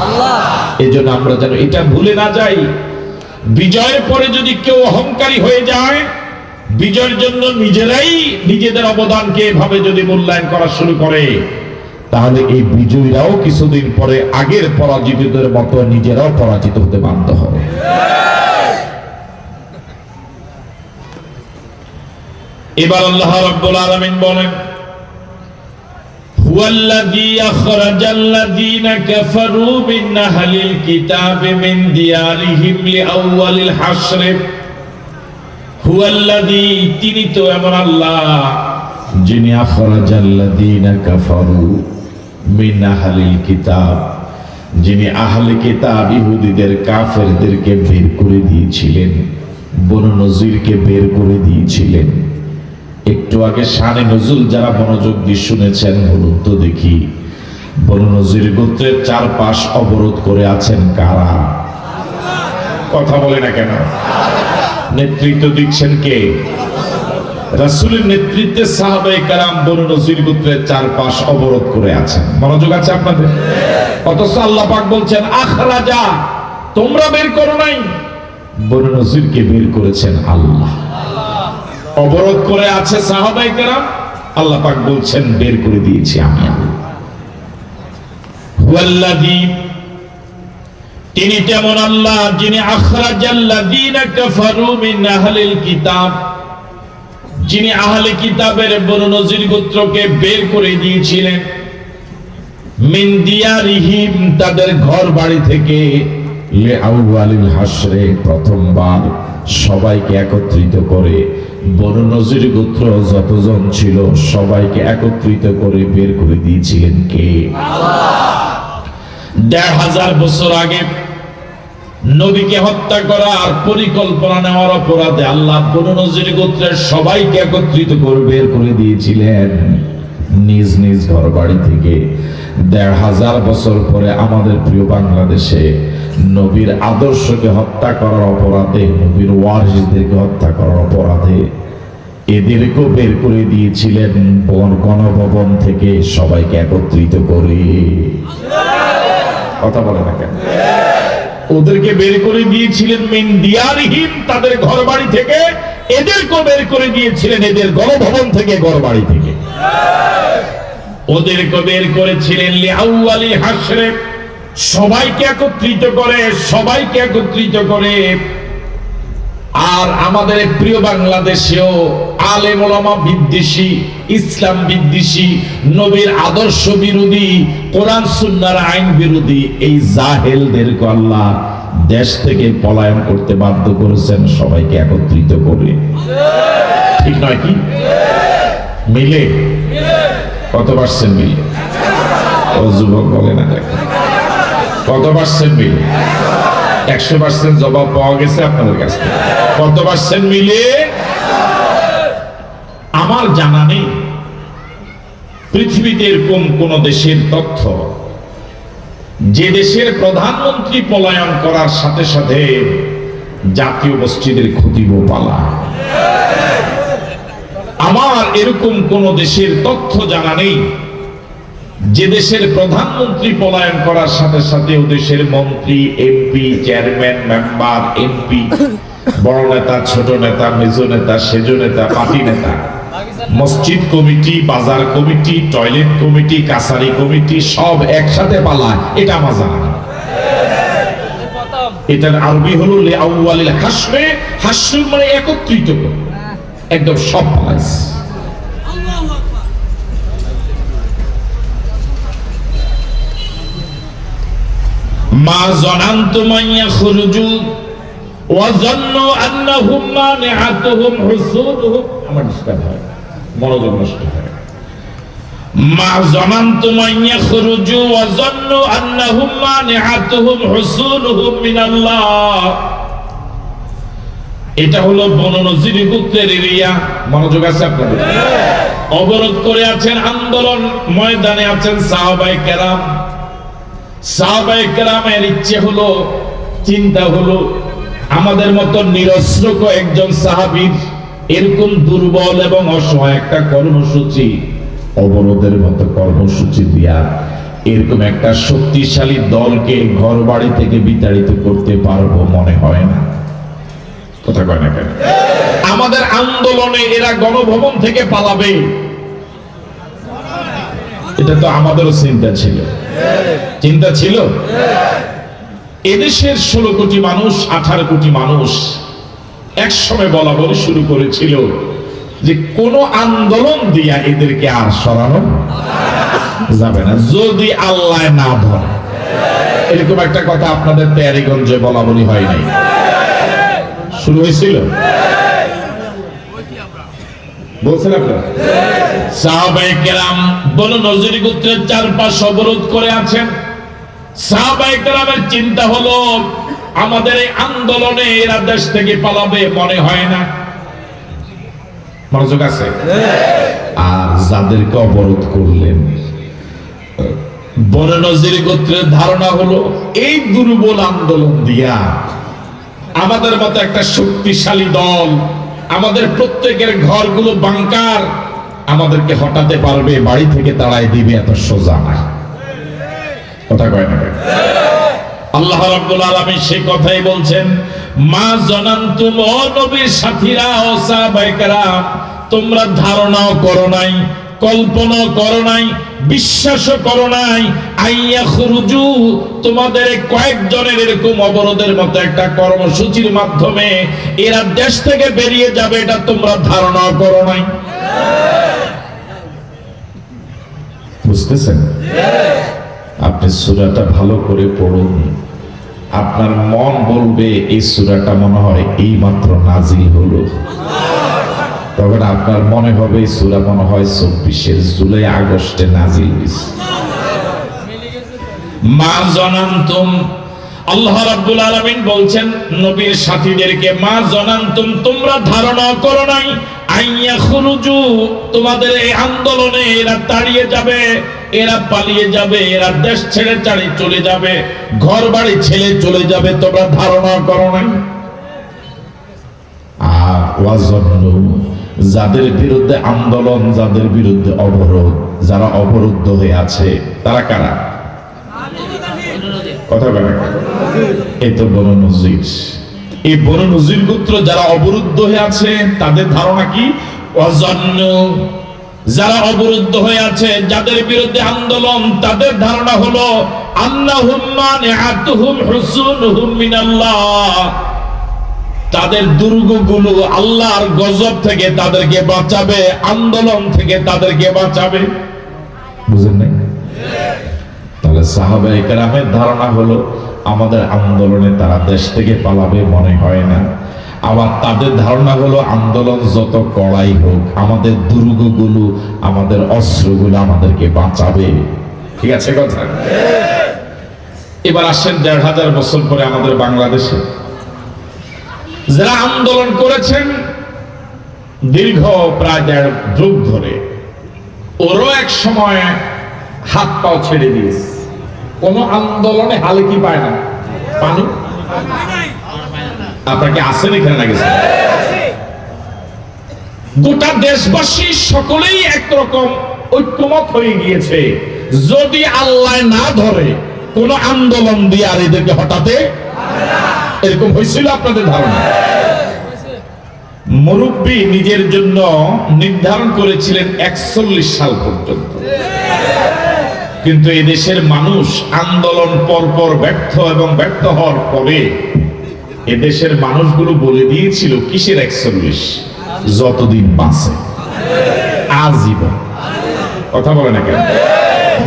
এই জন্য আমরা যেন এটা ভুলে না যাই। বিজয়ের পরে যদি কেউ অহংকারী হয়ে যায়, বিজয়ের জন্য নিজেরাই নিজেদের অবদানকে এভাবে যদি মূল্যায়ন করা শুরু করে, তাহলে এই বিজয়ীরাও কিছুদিন পরে আগের পরাজিতদের মতো নিজেরাও পরাজিত হতে বাধ্য হবে। এবার আল্লাহ রাব্বুল আলামিন বলেন, হুয়াল্লাযী আখরাজাল্লাযীনা কাফারু মিন আহলিল কিতাবি মিন দিয়ারিহিম লিআউয়ালিল হাসর। হুয়াল্লাযী, তিনি তো এমন আল্লাহ যিনি আখরাজাল্লাযীনা কাফারু মিন আহলিল কিতাব, যিনি আহলে কিতাব ইহুদিদের কাফেরদেরকে বের করে দিয়েছিলেন, বনু নজিরকে বের করে দিয়েছিলেন। একটু আগে শানে নজুল যারা মনোযোগ দিয়ে শুনেছেন বলুন তো দেখি, বনু নজির গোত্রের চারপাশ অবরোধ করে আছেন কারা? কথা বলে না কেন? নেতৃত্ব দিচ্ছেন কে? রাসূলের নেতৃত্বে সাহাবায়ে কেরাম বনু নজির গোত্রের চারপাশ অবরোধ করে আছেন। মনোযোগ আছে আপনাদের? অথচ আল্লাহ পাক বলছেন আখরাজা, তোমরা বের করো নাই, বনু নজিরকে বের করেছেন আল্লাহ। অবরোধ করে আছে সাহাবায়ে কেরাম, আল্লাহ পাক বলছেন বের করে দিয়েছি আমি আল্লাহ। হুয়াল্লাযী, তিনি তেমন আল্লাহ যিনি আখরাজাল্লাযীনা কাফারু মিন আহলিল কিতাব, যিনি আহলে কিতাবের বনু নজির গোত্রকে বের করে দিয়েছিলেন, মিন দিয়ারিহিম, তাদের ঘর বাড়ি থেকে, লিআউয়ালিল হাসরে, প্রথমবার সবাইকে একত্রিত করে, বনু নজির গোত্র যতজন ছিল সবাইকে একত্রিত করে বের করে দিয়েছিলেন কে? আল্লাহ। ১৫০০ বছর আগে নবীকে হত্যা করার পরিকল্পনা নেওয়ার অপরাধে আল্লাহ বনু নজির গোত্রের সবাইকে একত্রিত করে বের করে দিয়েছিলেন নিজ নিজ ঘর বাড়ি থেকে। ১৫০০ বছর পরে আমাদের প্রিয় বাংলাদেশে নবীর আদর্শকে হত্যা করার অপরাধে, নবীর ওয়ারিসদেরকে হত্যা করার অপরাধে এদেরকেও বের করে দিয়েছিলেন গণভবন থেকে সবাইকে একত্রিত করে। কথা বলে না কেন? ওদেরকে বের করে দিয়েছিলেন মিন দিয়ারিহিম, তাদের ঘর বাড়ি থেকে, এদেরকেও বের করে দিয়েছিলেন এদের গণভবন থেকে, ঘর বাড়ি থেকে। ওদেরকে বের করেছিলেন লিআউয়ালিল হাসরে, সবাইকে একত্রিত করে, সবাইকে একত্রিত করে। আর আমাদের প্রিয় বাংলাদেশেও আলেম ওলামা বিদ্বেষী, ইসলাম বিদ্বেষী, নবীর আদর্শ বিরোধী, কোরআন সুন্নাহর আইন বিরোধী এই জাহেলদেরকে আল্লাহ দেশ থেকে পলায়ন করতে বাধ্য করেছেন সবাইকে একত্রিত করে। ঠিক নয় কি? মিলে কত পার্সেন্ট মিলে? ও যুবক বলে না, কত পার্সেন্ট মিলে? ১০০% জবাব পাওয়া গেছে আপনাদের কাছ থেকে। কত পার্সেন্ট মিলে? আমার জানা নেই পৃথিবীতে এরকম কোন দেশের তথ্য যে দেশের প্রধানমন্ত্রী পলায়ন করার সাথে সাথে জাতীয় মসজিদের খতিবও পালায়। আমার এরকম কোন দেশের তথ্য জানা নেই যে দেশের প্রধানমন্ত্রী পলায়ন করার সাথে সাথে ও দেশের মন্ত্রী, এমপি, চেয়ারম্যান, মেম্বার, এমপি, বড় নেতা, ছোট নেতা, মেজো নেতা, সেজ নেতা, পার্টি নেতা, মসজিদ কমিটি, বাজার কমিটি, টয়লেট কমিটি, কাছারি কমিটি সব একসাথে পালায়, এটা আমার জানা নেই। এটার আরবি হলো লিআউয়ালিল হাসরে। হাসর মানে একত্রিত করে, একদম সব পালাইছে। মা জানান্তুম আন ইয়াখরুজু, ওয়াজান্নু আন্নাহুম মানিআতুহুম হুসুনুহুম, আমার ডিস্টার্ব হয়, মনোযোগ নষ্ট হয়। মা জানান্তুম আন ইয়াখরুজু ওয়াজান্নু আন্নাহুম মানিআতুহুম হুসুনুহুম মিনাল্লাহ। এটা হলো বনু নজির গোত্রের এরিয়া। মনোযোগ আছে আপনাদের? অবরোধ করে আছেন, আন্দোলন ময়দানে আছেন সাহাবায়ে কেরাম। সাহাবায়ে কেরামের ইচ্ছে হলো, চিন্তা হলো, আমাদের মতো নিরস্ত্র কয়েকজন সাহাবীর এরকম দুর্বল এবং অসহায় একটা কর্মসূচি, অবরোধের মতো কর্মসূচি দিয়া এরকম একটা শক্তিশালী দলকে ঘর বাড়ি থেকে বিতাড়িত করতে পারবো মনে হয় না। কথা কয় না কেন? আমাদের আন্দোলনে এরা গণভবন থেকে পালাবে, এটা তো আমাদেরও চিন্তা ছিল। চিন্তা ছিল এদেশের 16 কোটি মানুষ, 18 কোটি মানুষ একসময় বলা বলে শুরু করেছিল যে কোন আন্দোলন দিয়া এদেরকে আর সরানো যাবে না যদি আল্লাহ না ধরে। এরকম একটা কথা আপনাদের তেয়ারিগঞ্জে বলা বলি হয় নাই, শুরু হয়েছিল, বলছেন আপনারা? সাহাবায়ে কেরাম বনু নজির গোত্রের চারপাশ অবরোধ করে আছেন। সাহাবায়ে কেরামের চিন্তা হলো, আমাদের এই আন্দোলনে এরা দেশ থেকে পালাবে মনে হয় না। মনোযোগ আছে? আর যাদেরকে অবরোধ করলেন, বনু নজির গোত্রের ধারণা হলো এই দুর্বল আন্দোলন দিয়া আমাদের মতো একটা শক্তিশালী দল, আমাদের প্রত্যেকের ঘরগুলো বাংকার, আমাদেরকে হটাতে পারবে, বাড়ি থেকে তাড়াই দিবে, এত সোজা না। কথা কয় না? আল্লাহ রাব্বুল আলামিন সেই কথাই বলছেন, মা জানান্তুম, ও নবীর সাথীরা ও সাহাবায়ে কেরাম, তোমরা ধারণাও করো নাই, কল্পনাও করো নাই, বিশ্বাসও করো নাই, আইয়া খুরুজু, তোমাদের কয়েকজনের এরকম অবরোধের মতো একটা কর্মসূচির মাধ্যমে এরা দেশ থেকে বেরিয়ে যাবে, এটা তোমরা ধারণাও করো নাই। বুঝতেছেন? আপনি সূরাটা ভালো করে পড়ুন, আপনার মন বলবে এই সূরাটা মনে হয় এই মাত্র নাজিল হলো। তখন আপনার মনে হবে এই সূরা মনে হয় 24 জুলাই আগস্টে নাজিল হয়েছে। মা জানান্তুম, আল্লাহ রাব্বুল আলামিন বলছেন নবীর সাথীদেরকে, মা জানান্তুম, তোমরা ধারণা করো নাই, আইয়া খুরুজু, তোমাদের এই আন্দোলনে এরা তাড়িয়ে যাবে, এরা পালিয়ে যাবে, এরা দেশ ছেড়ে চলে যাবে, ঘর বাড়ি ছেড়ে চলে যাবে, তোমরা ধারণা করো নাই। আর ওয়াজান্নু, যাদের বিরুদ্ধে আন্দোলন, যাদের বিরুদ্ধে অবরোধ, যারা অবরুদ্ধ হয়ে আছে, তারা কারা? কথা বলে এই তো বনু নজির। এই বনু নজির গোত্র যারা অবরুদ্ধ হয়ে আছে, তাদের ধারণা কি? ওয়াজান্নু, যারা অবরুদ্ধ হয়ে আছে, যাদের বিরুদ্ধে আন্দোলন, তাদের ধারণা হলো আন্নাহুম মানিআতুহুম হুসুনুহুম মিনাল্লাহ, তাদের দুর্গগুলো আল্লাহর গজব থেকে তাদেরকে বাঁচাবে, আন্দোলন থেকে তাদেরকে বাঁচাবে। বুঝেন নাই? তাহলে সাহাবায়ে কেরামের ধারণা হলো আমাদের আন্দোলনে তারা দেশ থেকে পালাবে মনে হয় না। আবার তাদের ধারণা হলো আন্দোলন যত কড়াই হোক, আমাদের দুর্গগুলো, আমাদের অস্ত্রগুলো আমাদেরকে বাঁচাবে। ঠিক আছে কথা? এবার আসেন ১৫০০ বছর পরে আমাদের বাংলাদেশে যারা আন্দোলন করেছেন দীর্ঘ প্রায় ১.৫ যুগ ধরে, ওরও এক সময় হাত পাও ছেড়ে দিয়েছে। কোন আন্দোলনে হালে কি পায় না, পানি। আপনাকে আসেন এখানে না গেছে? গোটা দেশবাসী সকলেই একরকম ঐক্যমত হয়ে গিয়েছে, যদি আল্লাহ না ধরে কোন আন্দোলন দিয়ে আর এদেরকে হঠাতে। এরকম হয়েছিল আপনাদের ধারণা? মুরব্বী নিজের জন্য নির্ধারণ করেছিলেন 41 সাল পর্যন্ত, কিন্তু এদেশের মানুষ আন্দোলন পরপর ব্যর্থ এবং ব্যর্থ হওয়ার পরে এদেশের মানুষগুলো বলে দিয়েছিল কিসের 41, যতদিন বাঁচে আজীবন। কথা বলে না কেন?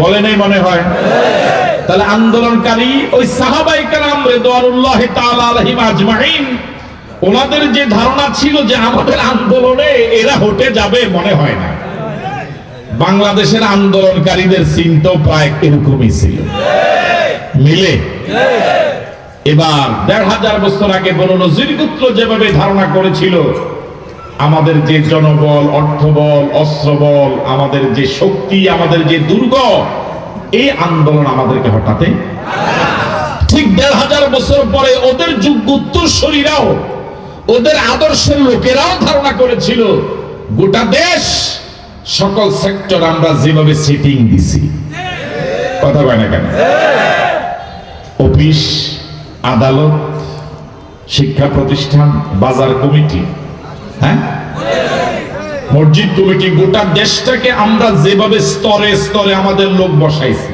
বলে নাই মনে হয়? তাহলে আন্দোলনকারী ওই সাহাবায়ে কেরাম সাল্লাম রিদওয়ানুল্লাহি তাআলা আলাইহিম আজমাইন, ওনাদের যে ধারণা ছিল যে আমাদের আন্দোলনে এরা হটে যাবে, মনে হয় না। বাংলাদেশের আন্দোলনকারীদের চিন্তা প্রায় এরকমই ছিল, মিলে। এবার ১৫০০ বছর আগে বনু নজির গোত্র যেভাবে ধারণা করেছিল আমাদের যে জনবল, অর্থবল, অস্ত্রবল, আমাদের যে শক্তি, আমাদের যে দুর্গ, এই আন্দোলন আমাদেরকে হঠাতে, ঠিক ১৫০০ বছর পরে ওদের যোগ্য উত্তরসূরিরাও, ওদের আদর্শের লোকেরাও ধারণা করেছিল গোটা দেশ, সকল সেক্টর আমরা যেভাবে সেটিং দিছি, কথা বলে না কেন, অফিস, আদালত, শিক্ষা প্রতিষ্ঠান, বাজার কমিটি, হ্যাঁ, মসজিদ কমিটি, গোটা দেশটাকে আমরা যেভাবে স্তরে স্তরে আমাদের লোক বসাইছি,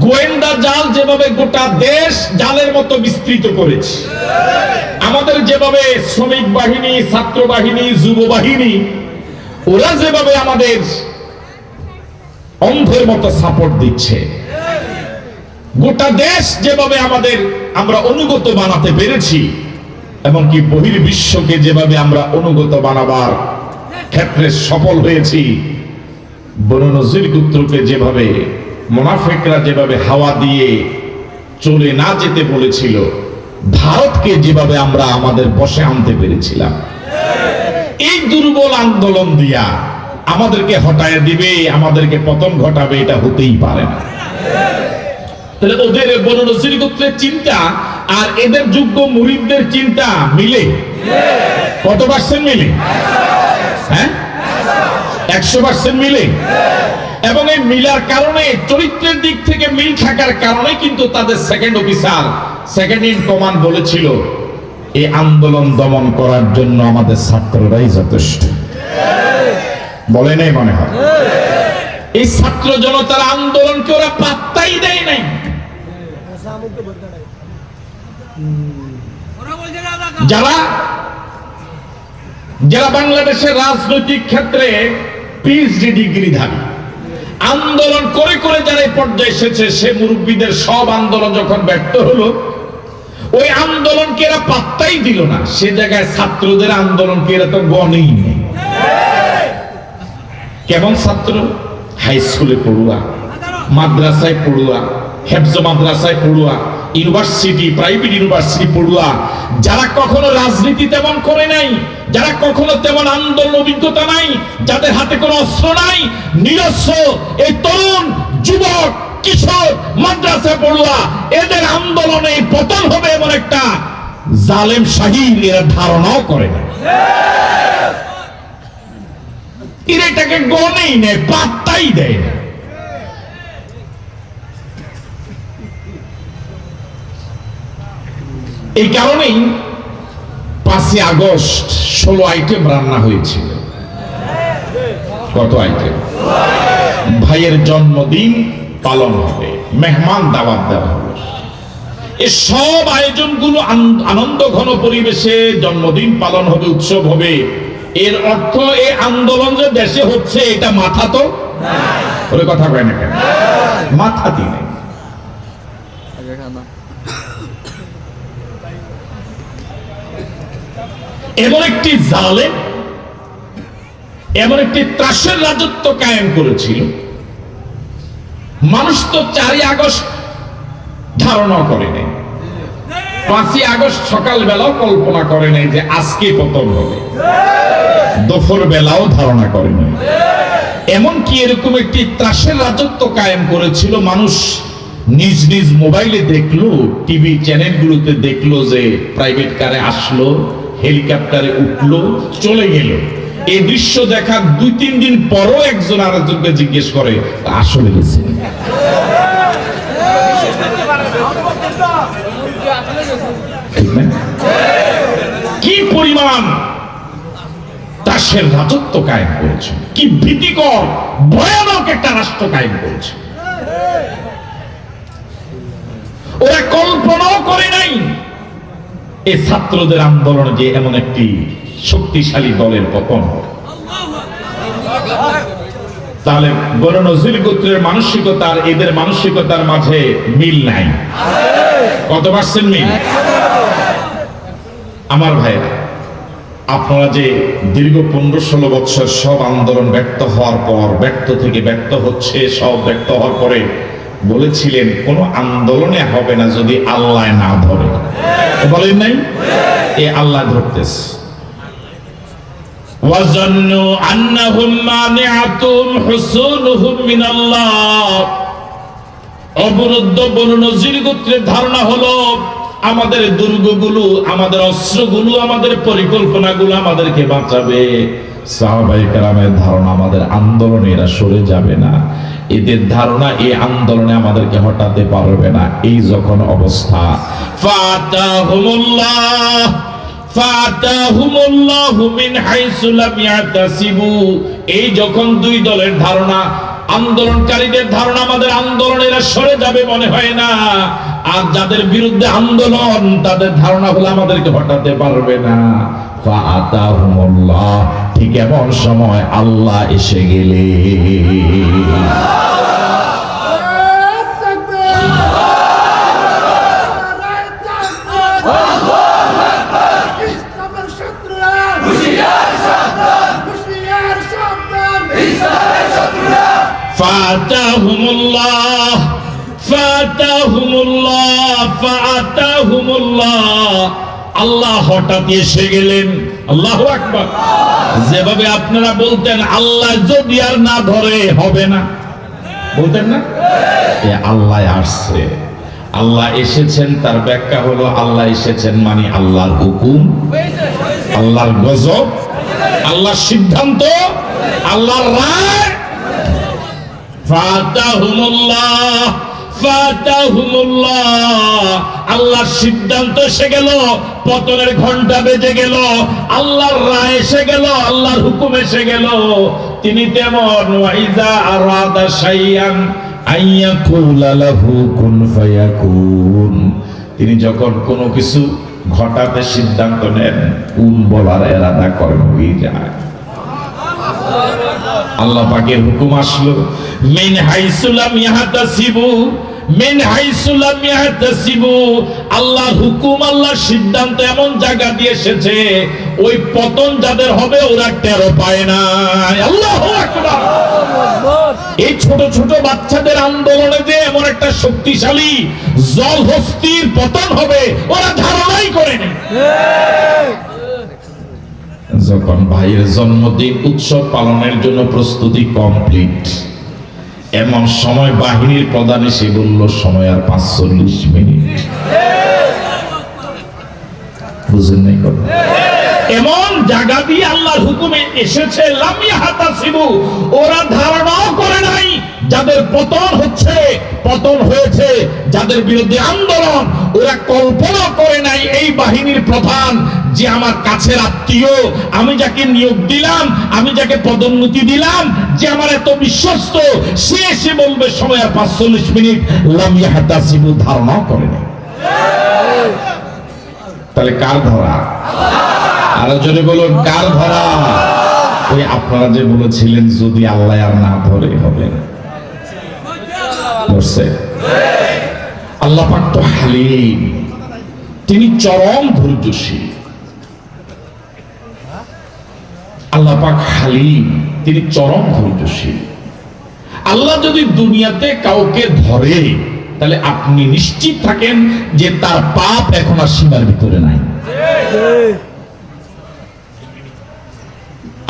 গোয়েন্দা জাল যেভাবে গোটা দেশ জালের মতো বিস্তৃত করেছে, আমাদের যেভাবে শ্রমিক বাহিনী, ছাত্র বাহিনী, যুব বাহিনী, ওরা যেভাবে আমাদের অন্ধের মতো সাপোর্ট দিচ্ছে, গোটা দেশ যেভাবে আমরা অনুগত বানাতে পেরেছি, এমনকি বহির্বিশ্বকে যেভাবে আমরা অনুগত বানাবার ক্ষেত্রে সফল হয়েছি, বনু নজির গোত্রকে যেভাবে মুনাফিকরা যেভাবে হাওয়া দিয়ে চলে না যেতে বলেছিল, ভারতকে যেভাবে আমরা আমাদের বশে আনতে পেরেছিলাম, এই দুর্বল আন্দোলন দিয়া আমাদেরকে হটায় দিবে, আমাদেরকে পতন ঘটাবে, এটা হতেই পারে না। তাহলে ওদের বনু নজির গোত্রের চিন্তা আর এদের যোগ্য মুরিদদের চিন্তা মিলে, কত পার্সেন্ট মিলে? হ্যাঁ, 100% মিলে। এবং এই মিলার কারণে, চরিত্রের দিক থেকে মিল থাকার কারণে কিন্তু তাদের second officer, second in command বলেছিল এই আন্দোলন দমন করার জন্য আমাদের ছাত্ররাই যথেষ্ট। বলে নাই মনে হয়? এই ছাত্র জনতার আন্দোলনকে ওরা পাত্তাই দেয় নাই। যারা যারা বাংলাদেশের রাজনৈতিক ক্ষেত্রে পিএইচডি ডিগ্রিধারী, আন্দোলন করে করে যারা এই পর্যায়ে এসেছে, সে মুরব্বীদের সব আন্দোলন যখন ব্যর্থ হলো, ওই আন্দোলনকে এরা পাত্তাই দিল না। সে জায়গায় ছাত্রদের আন্দোলনকে এরা তো গণেই নেই। কেমন ছাত্র? হাই স্কুলে পড়ুয়া, মাদ্রাসায় পড়ুয়া, হেফজ মাদ্রাসায় পড়ুয়া, ইউনিভার্সিটি, প্রাইভেট ইউনিভার্সিটি পড়ুয়া, যারা কখনো রাজনীতি তেমন করে নাই, যারা কখনো তেমন আন্দোলন অভিজ্ঞতা নাই, যাদের হাতে কোনো অস্ত্র নাই, নিরস্ত্র এই তরুণ যুবক কিশোর মাদ্রাসা পড়ুয়া, এদের আন্দোলনে পতন হবে এমন একটা জালেম শাহীর এরা ধারণাও করে না। এরা এটাকে গণেই নেয়, পাত্তাই দেয় না। এই কারণেই 5ই আগস্ট 16 আইটেম রান্না হয়েছিল। কত আইটেম? ভাইয়ের জন্মদিন পালন হবে, মেহমান দাওয়াত দেওয়া হবে, এই সব আয়োজনগুলো আনন্দ ঘন পরিবেশে জন্মদিন পালন হবে, উৎসব হবে। এর অর্থ এই আন্দোলন যে দেশে হচ্ছে এটা মাথা তো ওরে কথা কয় না কেন? মাথা দিয়ে নেই। এমন একটি জালেম, এমন একটি ত্রাসের রাজত্ব কায়েম করেছিল, মানুষ তো 4ই আগস্ট ধারণা করে নাই, 5ই আগস্ট সকাল বেলাও কল্পনা করে নাই যে আজকে পতন হবে, দুপুর বেলাও ধারণা করে নাই। এমনকি এরকম একটি ত্রাসের রাজত্ব কায়েম করেছিল, মানুষ নিজ নিজ মোবাইলে দেখলো, টিভি চ্যানেলগুলোতে দেখলো যে প্রাইভেট কারে আসলো, হেলিকপ্টারে উঠলো, চলে গেল। এই দৃশ্য দেখার 2-3 দিন পরও একজন আরেকজনকে জিজ্ঞেস করে আসলে গেছে কি পরিমাণ দাসের রাজত্ব কায়েম করেছে, কি ভীতিকর ভয়ানক একটা রাষ্ট্র কায়েম করেছে। ওরা কল্পনাও করে নাই এই ছাত্রদের আন্দোলনে যে এমন একটি শক্তিশালী দলের পতন হবে। তাহলে বনু নজির গোত্রের মানসিকতার এদের মানসিকতার মাঝে মিল নাই। কত পার্সেন্ট মিল? আমার ভাইরা, আপনারা যে দীর্ঘ 15-16 বছর সব আন্দোলন ব্যর্থ হওয়ার পর, ব্যর্থ থেকে ব্যর্থ হচ্ছে, সব ব্যর্থ হওয়ার পরে বলেছিলেন কোন আন্দোলনে হবে না যদি আল্লাহ না ধরে। বলেন নাই? এ আল্লাহ ধরতেছে। ওয়াজান্নু আন্নাহুম মানিআতুম হুসুনুহুম মিনাল্লাহ। অবরুদ্ধ বনু নজির গোত্রের ধারণা হলো আমাদের দুর্গগুলো, আমাদের অস্ত্রগুলো, আমাদের পরিকল্পনাগুলো আমাদেরকে বাঁচাবে। সাহাবায়ে কেরামের ধারণা আমাদের আন্দোলনে এরা সরে যাবে না, এদের ধারণা এই আন্দোলনে আমাদেরকে হটাতে পারবে না। এই যখন অবস্থা, ফাতাহুমুল্লাহু মিন হাইসু লাম ইয়াতাসিবু। এই যখন দুই দলের ধারণা, আন্দোলনকারীদের ধারণা আমাদের আন্দোলনেরা সরে যাবে মনে হয় না, আর যাদের বিরুদ্ধে আন্দোলন তাদের ধারণা হলো আমাদেরকে হটাতে পারবে না। ফাতাহুমুল্লাহ, ঠিক এমন সময় আল্লাহ এসে গেলে ফাতাহুমুল্লাহ আল্লাহ হঠাৎ এসে গেলেন। আল্লাহু আকবার। যেভাবে আপনারা বলতেন আল্লাহ যদি আর না ধরে হবে না, বলতেন না? এ আল্লাহ আসছে, আল্লাহ এসেছেন, তার ব্যাখ্যা হলো আল্লাহ এসেছেন মানে আল্লাহর হুকুম, আল্লাহর গজব, আল্লাহর সিদ্ধান্ত, আল্লাহর রায়। আল্লাহর সিদ্ধান্ত এসে গেল, পতনের ঘন্টা বেজে গেল, আল্লাহর রায় এসে গেল, আল্লাহর হুকুম এসে গেল। তিনি তেমন ওয়াইজা আরাদা শাইআন আইয়াকুলা লাহু কুন ফায়াকুন। তিনি যখন কোনো কিছু ঘটাতে সিদ্ধান্ত নেন, কুন বলার এরাদা করেন, হয়ে যায়। আল্লাহ পাকের হুকুম আসলো, মিন হাইসু লাম ইয়াহতাসিবু, মিন হাইসু লাম ইয়াহতাসিবু। আল্লাহর হুকুম, আল্লাহর সিদ্ধান্ত এমন জায়গা দিয়ে এসেছে, ওই পতন যাদের হবে ওরা টেরও পায় না। আল্লাহু আকবার। এই ছোট ছোট বাচ্চাদের আন্দোলনে যে এমন একটা শক্তিশালী জলহস্তির পতন হবে ওরা ধারণাই করেনি। যখন ভাইয়ের জন্মদিন উৎসব পালনের জন্য প্রস্তুতি কমপ্লিট, এমন সময় বাহিনীর প্রধান এসে বলল সময় আর 45 মিনিট। বুঝেন নাই কথা? এমন জায়গা দিয়ে আল্লাহর হুকুমে এসেছে, লাম ইয়াহতাসিবু, ওরা ধারণাও করে নাই যাদের পতন হচ্ছে, পতন হয়েছে, যাদের বিরুদ্ধে আন্দোলন, ওরা কল্পনা করে নাই এই বাহিনীর প্রধান যে আমার কাছের আত্মীয়, আমি যাকে নিয়োগ দিলাম, আমি যাকে পদোন্নতি দিলাম, যে আমার এত বিশ্বস্ত, সে এসে বলবে সময় আর 45 মিনিট। লাম ইয়াহতাসিবু, ধারণাও করে নাই। তাহলে কার ধরা? আরো জোরে বলুন, কার ধরা? ওই আপনারা যে বলেছিলেন যদি আল্লাহ আর না ধরে হবে না, বলছে আল্লাহ পাক তো হালিম, তিনি চরম ধৈর্যশীল। আল্লাহ পাক হালিম, তিনি চরম ধৈর্যশীল। আল্লাহ যদি দুনিয়াতে কাউকে ধরে, তাহলে আপনি নিশ্চিত থাকেন যে তার পাপ এখন আর সীমার ভিতরে নাই।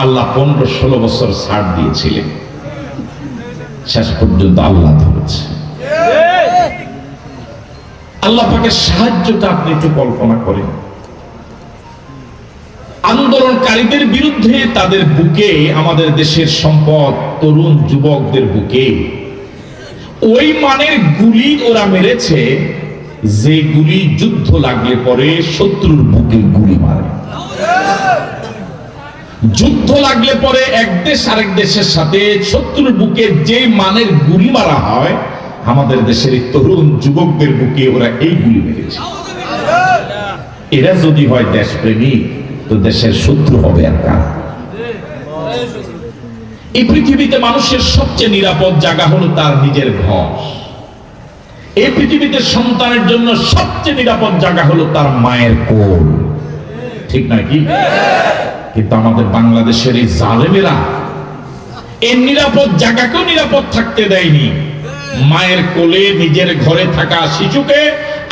আল্লাহ 15-16 বছর ছাড় দিয়েছিলেন, শেষ পর্যন্ত আল্লাহ ধরেছে। আল্লাহ পাকের সাহায্যটা আপনি একটু কল্পনা করেন। আন্দোলনকারীদের বিরুদ্ধে তাদের বুকে, আমাদের দেশের সম্পদ তরুণ যুবকদের বুকে ওই মানের গুলি ওরা মেরেছে, যে গুলি যুদ্ধ লাগলে পরে শত্রুর বুকে গুলি মারে। যুদ্ধ লাগলে পরে এক দেশ আরেক দেশের সাথে শত্রুর বুকে যে মানের গুলি মারা হয়, আমাদের দেশের তরুণ যুবকদের বুকে ওরা এই গুলি মেরেছে। এরা যদি হয় দেশপ্রেমিক, তো দেশের শত্রু হবে আর কার? এই পৃথিবীতে মানুষের সবচেয়ে নিরাপদ জায়গা হলো তার নিজের ঘর। এই পৃথিবীতে সন্তানের জন্য সবচেয়ে নিরাপদ জায়গা হলো তার মায়ের কোল, ঠিক নাকি? কিন্তু আমাদের বাংলাদেশের এই জালেমেরা এই নিরাপদ জায়গাকেও নিরাপদ থাকতে দেয়নি। মায়ের কোলে নিজের ঘরে থাকা শিশুকে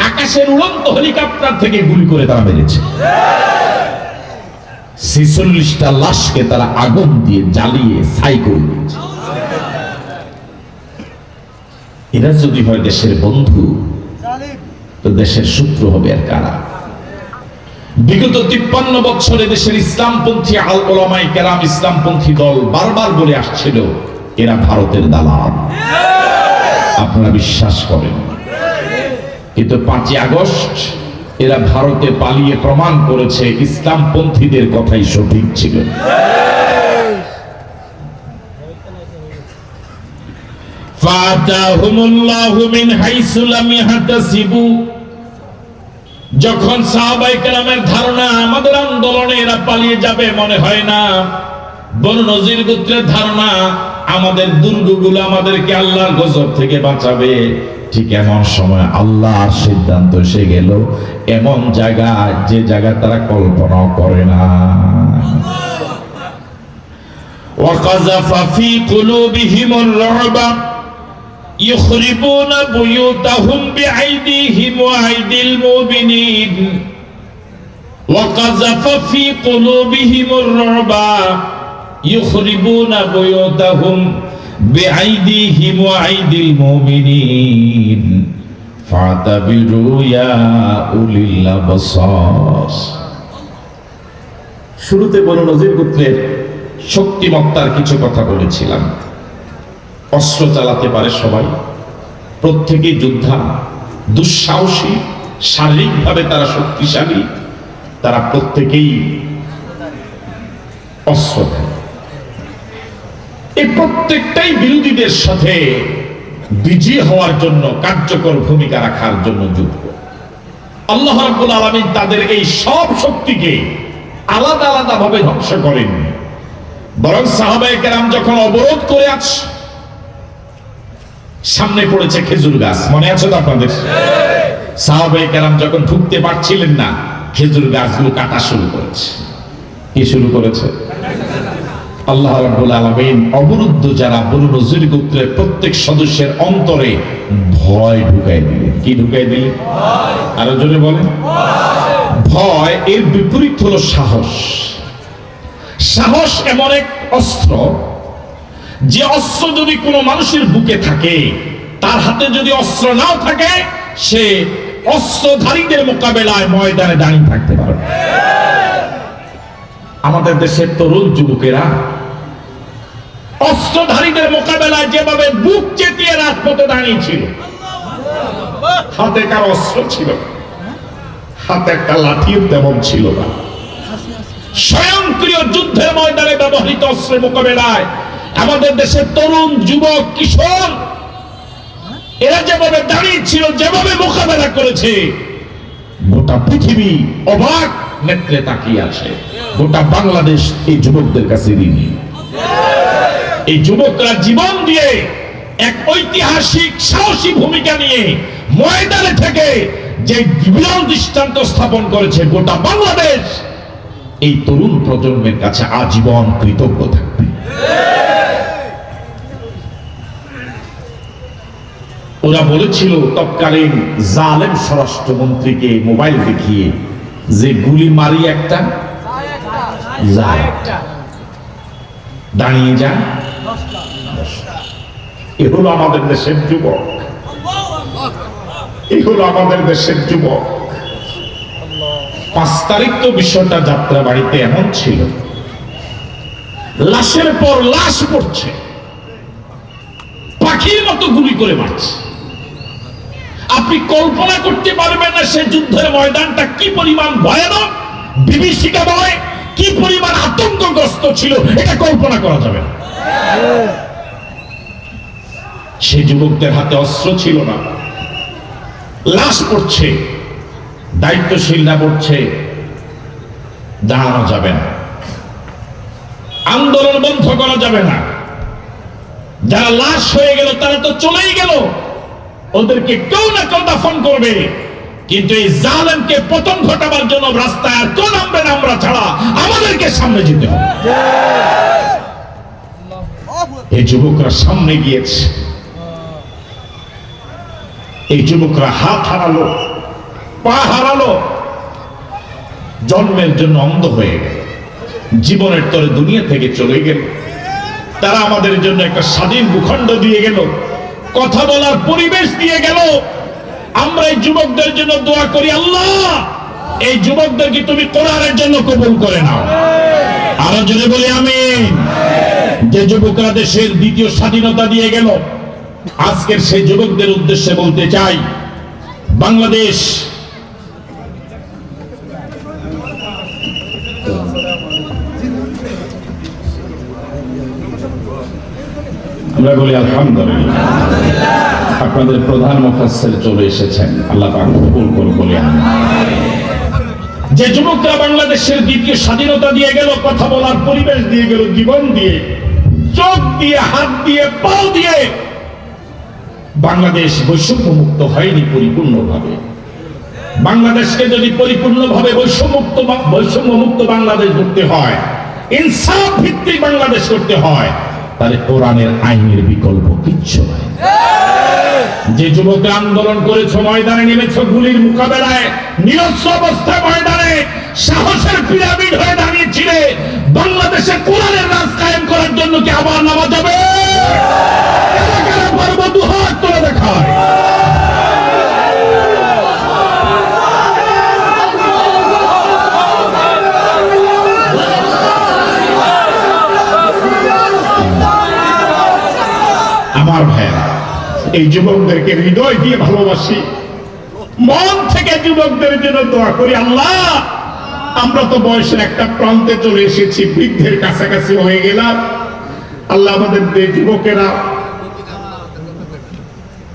আকাশের উড়ন্ত হেলিকপ্টার থেকে গুলি করে তারা মেরেছে। 46টা লাশকে তারা আগুন দিয়ে জ্বালিয়ে ছাই করে দিয়েছে। এরা যদি হয় দেশের বন্ধু, তো দেশের শত্রু হবে আর কারা? বিগত 53 বছরে দেশের ইসলামপন্থী আল উলামায়ে কেরাম, ইসলামপন্থী দল বারবার বলে আসছিল এরা ভারতের দালাল। আপনারা বিশ্বাস করেন? কিন্তু 5ই আগস্ট এরা ভারতে পালিয়ে প্রমাণ করেছে ইসলামপন্থীদের কথাই সঠিক ছিল। ফাতাহুমুল্লাহু মিন হাইসু লাম ইয়াহতাসিবু। যখন সাহাবায়ে কেরামের ধারণা আমাদের আন্দোলনে এরা পালিয়ে যাবে মনে হয় না, বনু নজির গোত্রের ধারণা আমাদের দুর্গগুলো আমাদেরকে আল্লাহর গজব থেকে বাঁচাবে, ঠিক এমন সময় আল্লাহর সিদ্ধান্ত এসে গেল এমন জায়গা যে জায়গা তারা কল্পনাও করে না। ওয়াকাযাফা ফি কুলুবিহিমুর রা'বা ইখরিবুনা বুয়ুতাহুম বিআইদিহিম ওয়া আইদিল মুমিনিন। ওয়াকাযাফা ফি কুলুবিহিমুর রা'বা ইখরিবুনা বুয়ুতাহুম বিআইদিহিম ওয়া আইদিল মুমিনিন ফাতাবিরু ইয়া উলিল আবসার। শুরুতে বনু নজির গোত্রের শক্তিমত্তার কিছু কথা বলেছিলাম। অস্ত্র চালাতে পারে সবাই, প্রত্যেকেই যোদ্ধা, দুঃসাহসী, শারীরিকভাবে তারা শক্তিশালী, তারা প্রত্যেকেই অস্ত্র দেয়। এই প্রত্যেকটাই বিরোধীদের সাথে বিজয়ী হওয়ার জন্য কার্যকর ভূমিকা রাখার জন্য যুক্ত। আল্লাহ রাব্বুল আলামিন তাদের এই সব শক্তিকে আলাদা আলাদা ভাবে ধ্বংস করেননি, বরং সাহাবায়ে কেরাম যখন অবরোধ করে আছে, সামনে পড়েছে খেজুর গাছ, মনে আছে তো আপনাদের? সাহাবায়ে কেরাম যখন ঢুকতে পারছিলেন না, খেজুর গাছগুলো কাটা শুরু করেছে। কি শুরু করেছে? আল্লাহ রাব্বুল আলামিন অবরুদ্ধ যারা বনু নজির গোত্রের প্রত্যেক সদস্যের অন্তরে ভয় ঢুকাই দিলেন। কি ঢুকাই দিলেন? আরো জোরে বলেন। ভয় এর বিপরীত হলো সাহস। সাহস এমন এক অস্ত্র, যে অস্ত্র যদি কোনো মানুষের বুকে থাকে, তার হাতে যদি অস্ত্র নাও থাকে, সে অস্ত্রধারীদের মোকাবেলায় ময়দানে দাঁড়িয়ে থাকতে পারে। আমাদের দেশের তরুণ যুবকেরা অস্ত্রধারীদের মোকাবেলায় যেভাবে বুক চেতিয়ে রাজপথে দাঁড়িয়েছিল, হাতে কার অস্ত্র ছিল, হাতে একটা লাঠিও তেমন ছিল না, স্বয়ংক্রিয় যুদ্ধের ময়দানে ব্যবহৃত অস্ত্রের মোকাবেলায় আমাদের দেশের তরুণ যুবক কিশোর এরা যেভাবে দাঁড়িয়েছিল, যেভাবে মোকাবেলা করেছে, গোটা পৃথিবী অবাক নেত্রে তাকিয়ে আছে। গোটা বাংলাদেশ এই যুবকদের কাছে ঋণী। এই যুবকরা জীবন দিয়ে এক ঐতিহাসিক সাহসী ভূমিকা নিয়ে ময়দানে থেকে যে বিরল দৃষ্টান্ত স্থাপন করেছে, গোটা বাংলাদেশ এই তরুণ প্রজন্মের কাছে আজীবন কৃতজ্ঞ থাকবে। ওরা বলেছিল তৎকালীন জালেম স্বরাষ্ট্রমন্ত্রীকে মোবাইল দেখিয়ে যে গুলি মারি একটা দাঁড়িয়ে যান। এ হলো আমাদের দেশের যুবক, এই হলো আমাদের দেশের যুবক। 5 তারিখ তো বিষয়টা যাত্রা বাড়িতে এমন ছিল, লাশের পর লাশ পড়ছে, পাখির মতো গুলি করে মারছে। আপনি কল্পনা করতে পারবেন না সে যুদ্ধের ময়দানটা কি পরিমাণ ভয়ানক, বিভীষিকাময়, কি পরিমাণ আতঙ্কগ্রস্ত ছিল, এটা কল্পনা করা যাবে না। সেই যুবকদের হাতে অস্ত্র ছিল না, লাশ পড়ছে, দায়িত্বশীলরা পড়ছে, দাঁড়ানো যাবে না, আন্দোলন বন্ধ করা যাবে না। যারা লাশ হয়ে গেল তারা তো চলেই গেল, ওদেরকে কেউ না কেউ দাফন করবে, কিন্তু এই জালেমকে পতন ঘটাবার জন্য রাস্তায় আর কেউ নামবে না আমরা ছাড়া, আমাদেরকে সামনে যেতে হবে। এই যুবকরা সামনে গিয়েছে, এই যুবকরা হাত হারালো, পা হারালো, জন্মের জন্য অন্ধ হয়ে গেল, জীবনের তরে দুনিয়া থেকে চলে গেল। তারা আমাদের জন্য একটা স্বাধীন ভূখণ্ড দিয়ে গেল, কথা বলার পরিবেশ দিয়ে গেল। আমরা এই যুবকদের জন্য দোয়া করি, আল্লাহ এই যুবকদেরকে তুমি কোরআনের জন্য কবুল করে নাও। আরো জোরে বলি আমিন। যে যুবকরা দেশের দ্বিতীয় স্বাধীনতা দিয়ে গেল, আজকের সেই যুবকদের উদ্দেশ্যে বলতে চাই, বাংলাদেশ আমরা বলি আলহামদুলিল্লাহ। আপনাদের প্রধান মুফাসসির চলে এসেছেন, আল্লাহ পাক কবুল করুন বলি আমিন। যে যুবকরা বাংলাদেশের দ্বিতীয় স্বাধীনতা দিয়ে গেল, কথা বলার পরিবেশ দিয়ে গেল, জীবন দিয়ে, চোখ দিয়ে, হাত দিয়ে, পা দিয়ে, বাংলাদেশ বৈষম্য মুক্ত হয়নি পরিপূর্ণভাবে। বাংলাদেশকে যদি পরিপূর্ণভাবে বৈষম্য মুক্ত বাংলাদেশ করতে হয়, ইনসাফ ভিত্তিক বাংলাদেশ করতে হয়, তাহলে কোরআনের আইনের বিকল্প কিচ্ছু নাই। যে যুবকরা আন্দোলন করেছে, ময়দানে নেমেছে, গুলির মোকাবেলায় নিরস্ত্র অবস্থায় ময়দানে সাহসের পিরামিড হয়ে দাঁড়িয়েছিলে, বাংলাদেশে কোরআনের রাজ কায়েম করার জন্য কি আবার নামা যাবে? কারা কারা পারবো দুহাত তুলে দেখায়। আমার ভাইয়া, এই যুবকদেরকে হৃদয় দিয়ে ভালোবাসি, মন থেকে যুবকদের জন্য দোয়া করি, আল্লাহ আমরা তো বয়সের একটা প্রান্তে চলে এসেছি, বৃদ্ধের কাছাকাছি হয়ে গেলাম, আল্লাহ আমাদের যুবকেরা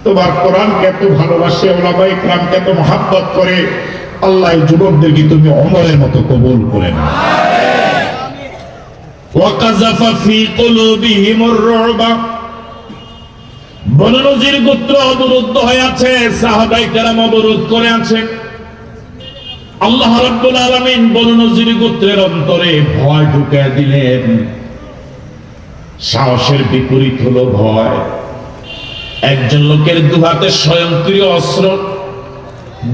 তোমার কোরআনকে এত ভালোবাসে, ওলামায়ে কেরামকে এত মহাব্বত করে, আল্লাহ এই যুবকদেরকে তুমি অমরের মতো কবুল করে নাও। ওয়াকাযাফা ফী কুলুবিহিমুর রুবা, বনু নজির গোত্র অবরুদ্ধ হয়ে আছে, সাহাবায়ে কেরাম অবরোধ করে আছে। আল্লাহ রাব্বুল আলামিন বনু নজির গোত্রের অন্তরে ভয় ঢুকিয়ে দিলেন। সাহসের বিপরীত হলো ভয়। একজন লোকের দুহাতে স্বয়ংক্রিয় অস্ত্র,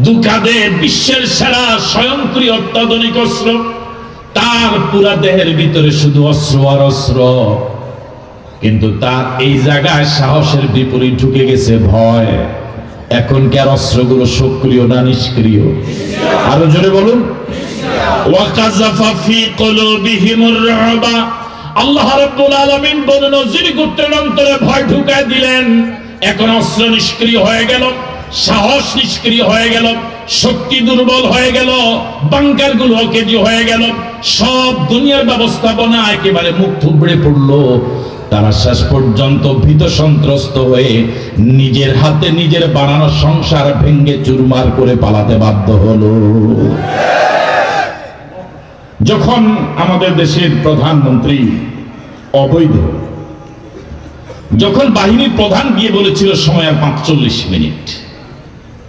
দুকাঁধে বিশ্বের সেরা স্বয়ংক্রিয় অত্যাধুনিক অস্ত্র, তার পুরা দেহের ভিতরে শুধু অস্ত্র আর অস্ত্র, কিন্তু তার এই জায়গায় সাহসের বিপরীত ঢুকে গেছে ভয়। এখনকার অস্ত্রগুলো সক্রিয় না নিষ্ক্রিয়? আরো জোরে বলুন। ওয়াকাযাফা ফী কুলুবিহিমুর রুবা, আল্লাহ রাব্বুল আলামিন বনু নজির গোত্রের অন্তরে ভয় ঢুকায় দিলেন। এখন অস্ত্র নিষ্ক্রিয় হয়ে গেল, সাহস নিষ্ক্রিয় হয়ে গেল, শক্তি দুর্বল হয়ে গেল, বাংকার গুলো অকেজ হয়ে গেল, সব দুনিয়ার ব্যবস্থাপনা একেবারে মুখ থুবড়ে পড়লো। তারা শেষ পর্যন্ত ভীত সন্ত্রস্ত হয়ে নিজের হাতে নিজের বানানো সংসার ভেঙ্গে চুরমার করে পালাতে বাধ্য হলো। যখন আমাদের দেশের প্রধানমন্ত্রী অবৈধ, যখন বাহিনীর প্রধান গিয়ে বলেছিল সময় আর 45 মিনিট,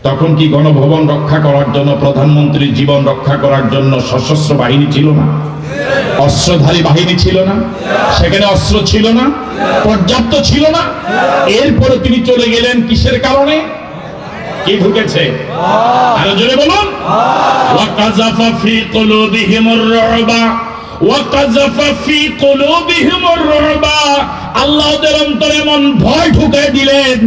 তখন কি গণভবন রক্ষা করার জন্য, প্রধানমন্ত্রীর জীবন রক্ষা করার জন্য সশস্ত্র বাহিনী ছিল না? অস্ত্রধারী বাহিনী ছিল না? সেখানে অস্ত্র ছিল না? পর্যাপ্ত ছিল না? এরপরে তিনি চলে গেলেন কিসের কারণে? কি ঢুকেছে? আরো জোরে বলুন। ওয়াকাযাফা ফী কুলুবিহিমুর রুবা, ওয়াকাযাফা ফী কুলুবিহিমুর রুবা, আল্লাহ ওদের অন্তরে এমন ভয় ঢুকায় দিলেন।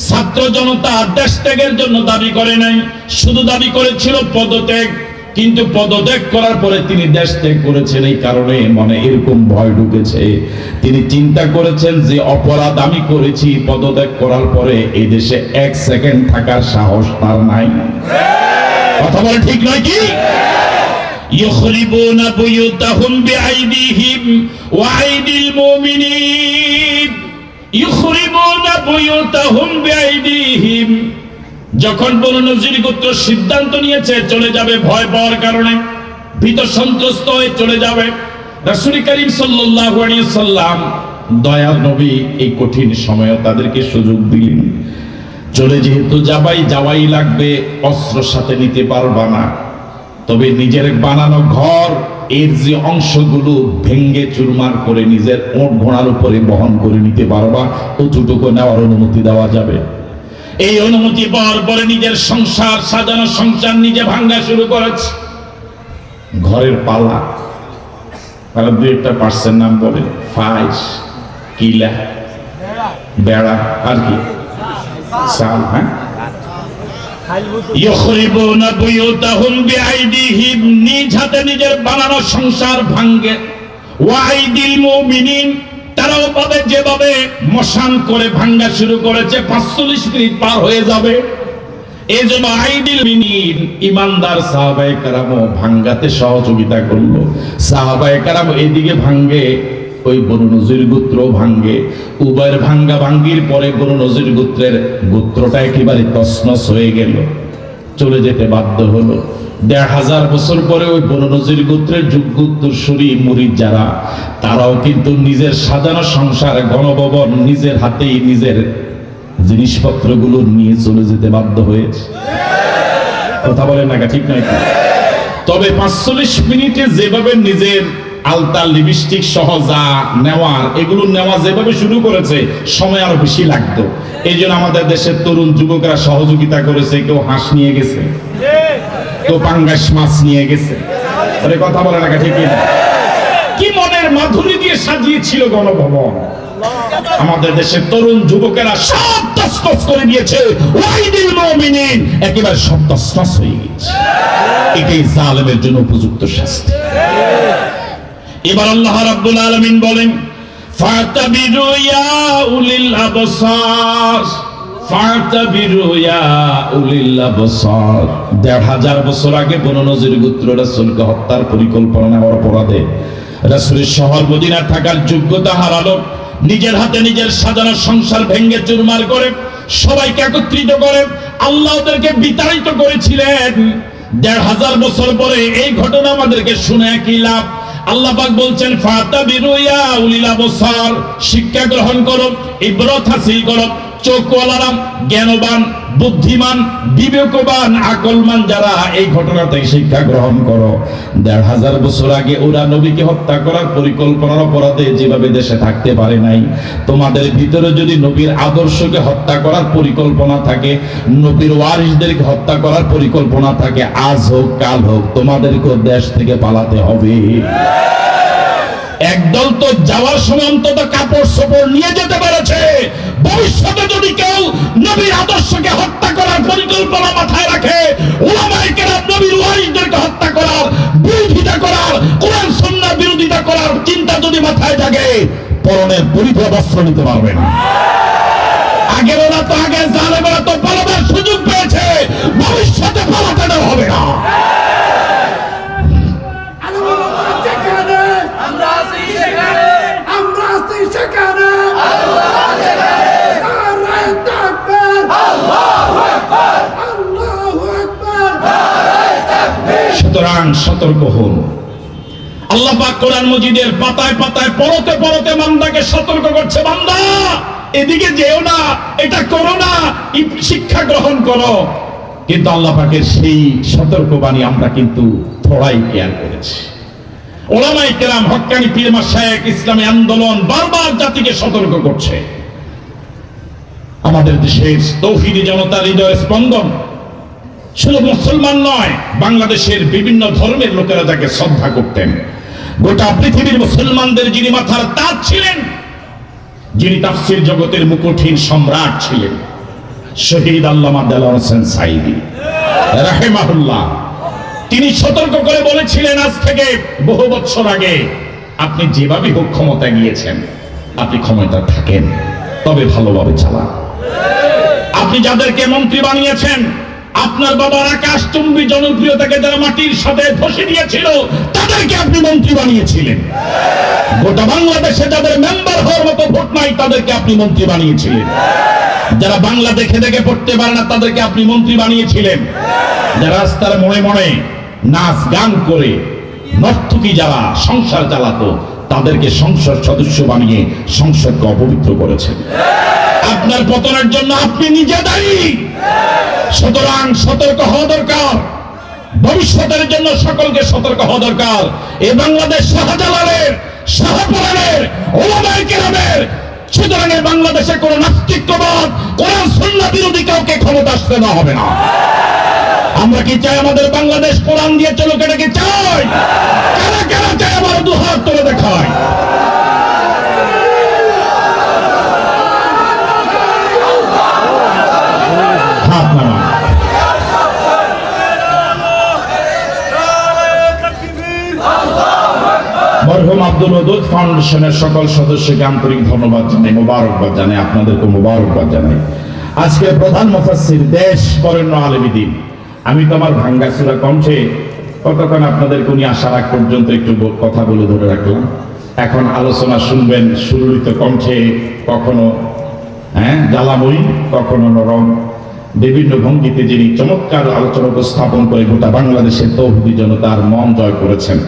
ছাত্র জনতা দেশ ত্যাগের জন্য দাবি করে নাই, শুধু দাবি করেছিল পদত্যাগ, কিন্তু পদত্যাগ করার পরে তিনি দেশ ত্যাগ করেছেন। এই কারণে মনে এরকম ভয় ঢুকেছে, তিনি চিন্তা করেছেন যে অপরাধ আমি করেছি, পদত্যাগ করার পরে এই দেশে 1 সেকেন্ড থাকার সাহস তার নাই। কথা বলে ঠিক নয় কি? ইউখরিবুনা বুয়ুতাহুম বিআইদিহিম ওয়া আইদিল মুমিনিন, ইউখরিবুনা বুয়ুতাহুম বিআইদিহিম। যখন বনু নজির গোত্র সিদ্ধান্ত নিয়েছে চলে যাবে, ভয় পাওয়ার কারণে ভীত সন্ত্রস্ত হয়ে চলে যাবে, রাসূল করিম সাল্লাল্লাহু আলাইহি সাল্লাম দয়ার নবী এই কঠিন সময়ে তাদেরকে সুযোগ দিলেন। চলে যেহেতু যাওয়াই লাগবে, অস্ত্র সাথে নিতে পারবা না, তবে নিজের বানানো ঘর এর যে অংশগুলো ভেঙ্গে চুরমার করে নিজের ওঁট ঘোড়ার উপরে বহন করে নিতে পারবা, অতটুকু নেওয়ার অনুমতি দেওয়া যাবে। এই অনুমতি পাওয়ার পরে নিজের সংসার সাজানো, সংসার নিজে ভাঙ্গা শুরু করেছে। ঘরের পালা, তারা দুই একটা পার্সের নাম বলে, ফাইস, কিলা, বেড়া, আর কি চাল, হ্যাঁ। ইখরিবুনা বুয়ুতাহুম বিআইদিহিম, নিজ হাতে নিজের বানানো সংসার ভাঙ্গে। ওয়া আইদিল মুমিনিন, তারাও পাবে যেভাবে মশান করে ভাঙ্গা শুরু করেছে, 45 মিনিট পার হয়ে যাবে। এই জন্য আইদিল মুমিনিন, ইমানদার সাহাবায়ে কেরামও ভাঙ্গাতে সহযোগিতা করলো। সাহাবায়ে কেরাম এদিকে ভাঙ্গে, ওই বনু নজির গোত্র ভাঙ্গে। উভয়ের ভাঙ্গা ভাঙ্গির পরে বনু নজির গোত্রের গোত্রটা একেবারে তছনছ হয়ে গেল, চলে যেতে বাধ্য হলো। ১৫০০ বছর পরে ওই বনু নজির গোত্রের যোগ্য উত্তরসূরি মুরিদ যারা, তারাও কিন্তু নিজের সাজানো সংসার, গণভবন নিজের হাতেই নিজের জিনিসপত্রগুলো নিয়ে চলে যেতে বাধ্য হয়েছে। কথা বলেন না, ঠিক নয়? তবে ৪৫ মিনিটে যেভাবে নিজের আলতা লিপস্টিক সহ যা নেওয়ার, এগুলো নেওয়া যেভাবে শুরু করেছে, সময় আরো বেশি লাগতো। এই জন্য আমাদের দেশের তরুণ যুবকরা সহযোগিতা করেছে। কেউ হাঁস নিয়ে গেছে, কেউ পাঙ্গাস মাছ নিয়ে গেছে। কথা বলে না, ঠিক না? কি মনের মাধুরী দিয়ে সাজিয়েছিল গণভবন। আমাদের দেশের তরুণ যুবকেরা সব তছনছ করে দিয়েছে। ওয়াইদিল মুমিনিন, একেবারে সব তছনছ হয়ে গেছে। এটাই জালেমের জন্য উপযুক্ত শাস্তি। এবার আল্লাহ রাব্বুল আলামিন বলেন, ফাতাবিরু ইয়া উলিল আবসার, ফাতাবিরু ইয়া উলিল আবসার। ১৫০০ বছর আগে বনু নজির গোত্র রাসূলকে হত্যার পরিকল্পনা নেওয়ার অপরাধে রাসূলের শহর মদিনায় থাকার যোগ্যতা হারালো। নিজের হাতে নিজের সাজানো সংসার ভেঙ্গে চুরমার করে সবাইকে একত্রিত করে আল্লাহ ওদেরকে বিতাড়িত করেছিলেন। ১৫০০ বছর পরে এই ঘটনা আমাদেরকে শুনে কি লাভ? আল্লাহ পাক বলছেন, ফাতাবিরু ইয়া উলিল আবসার, শিক্ষা গ্রহণ করো, ইবরত হাসিল করো। চোখওয়ালারা, জ্ঞানবান, বুদ্ধিমান, বিবেকবান, আকলমান যারা, এই ঘটনা থেকে শিক্ষা গ্রহণ করো। ১৫০০ বছর আগে ওরা নবীকে হত্যা করার পরিকল্পনার অপরাধে যেভাবে দেশে থাকতে পারে নাই, তোমাদের ভিতরে যদি নবীর আদর্শকে হত্যা করার পরিকল্পনা থাকে, নবীর ওয়ারিসদেরকে হত্যা করার পরিকল্পনা থাকে, আজ হোক কাল হোক তোমাদেরকে দেশ থেকে পালাতে হবে। একদল তো যাওয়ার সময় অন্তত কাপড় চোপড় নিয়ে যেতে পেরেছে। ভবিষ্যতে যদি কেউ নবীর আদর্শকে হত্যা করার পরিকল্পনা মাথায় রাখে, উলামায়ে কেরাম নবীর ওয়ারিসদেরকে হত্যা করার, বিরোধিতা করার, কোরআন সুন্নাহর বিরোধিতা করার চিন্তা যদি মাথায় জাগে, পরনের পরিধি বস্ত্র নিতে পারবে না। আগের ওরা তো, আগে জালেমেরা তো পালাবার সুযোগ পেয়েছে, ভবিষ্যতে পালাতে দেওয়া হবে না। সুতরাং সতর্ক হন। আল্লাহ পাক কোরআন মজিদের পাতায় পাতায়, পড়তে পড়তে বান্দাকে সতর্ক করছে, বান্দা এদিকে যেও না, এটা করো না, শিক্ষা গ্রহণ করো। কিন্তু আল্লাহ পাকের সেই সতর্কবাণী আমরা কিন্তু থোড়াই কেয়ার করেছি। উলামায়ে কেরাম, হক্কানি পীর মাশায়েখ, ইসলামী আন্দোলন বারবার জাতিকে সতর্ক করছে। আমাদের দেশের তৌহিদি জনতার হৃদয় স্পন্দন শুধু মুসলমান নয়, বাংলাদেশের বিভিন্ন ধর্মের লোকেরা যাকে শ্রদ্ধা করতেন, গোটা পৃথিবীর মুসলমানদের যিনি মাথার তাজ ছিলেন, যিনি তাফসীর জগতের মুকুটহীন সম্রাট ছিলেন, শহীদ আল্লামা দেলোয়ার হোসেন সাঈদী রাহিমাহুল্লাহ, তিনি সতর্ক করে বলেছিলেন, আজ থেকে বহু বছর আগে, আপনি যেভাবে হোক ক্ষমতা গিয়েছেন, আপনি ক্ষমতা থাকেন, তবে ভালোভাবে চালান। আপনি যাদেরকে মন্ত্রী বানিয়েছেন, আপনার বাবার আকাশচুম্বী জনপ্রিয়তাকে যারা মাটির সাথে ধসে দিয়েছিল, তাদেরকে আপনি মন্ত্রী বানিয়েছিলেন। গোটা বাংলাদেশে যাদের মেম্বার হওয়ার মতো ভোট নাই, তাদেরকে আপনি মন্ত্রী বানিয়েছিলেন। যারা বাংলা দেখে দেখে পড়তে পারে না, তাদেরকে আপনি মন্ত্রী বানিয়েছিলেন। যারা রাস্তার মোড়ে মোড়ে নাচ গান করে নর্তকী যারা সংসার চালাতো, তাদেরকে সংসদ সদস্য বানিয়ে সংসদকে অপবিত্র করেছেন। আপনার পতনের জন্য আপনি নিজে দায়ী। সুতরাং সতর্ক হওয়া দরকার, ভবিষ্যতের জন্য সকলকে সতর্ক হওয়া দরকার। এই বাংলাদেশ শাহজালালের, শাহপরানের, ওলামায়ে কেরামের। সুতরাং এই বাংলাদেশে কোন নাস্তিকবাদ, কোরআন সুন্নাহ বিরোধী কাউকে ক্ষমতা আসতে দেওয়া হবে না। আমরা কি চাই আমাদের বাংলাদেশ কোরআন দিয়ে চলুক? এটা কি চাই? কারা কারা চাই? আমার দুহাত তুলে দেখায়। হাত নামান। মরহুম আব্দুল ওদুদ ফাউন্ডেশনের সকল সদস্যকে আন্তরিক ধন্যবাদ জানাই, মোবারকবাদ জানাই, আপনাদেরকে মোবারকবাদ জানাই। আজকে প্রধান মুফাসসির দেশ বরেণ্য আলেমী দ্বীন। আমি তো আমার ভাঙ্গাচোরা কণ্ঠে কতক্ষণ আপনাদেরকে নিয়ে আসার আগ পর্যন্ত একটু কথা বলে ধরে রাখলাম। এখন আলোচনা শুনবেন সুললিত কণ্ঠে, কখনো জ্বালাময়ী, কখনো নরম, বিভিন্ন ভঙ্গিতে যিনি চমৎকার আলোচনা উপস্থাপন করে গোটা বাংলাদেশের তৌহিদি জনতার মন জয় করেছেন।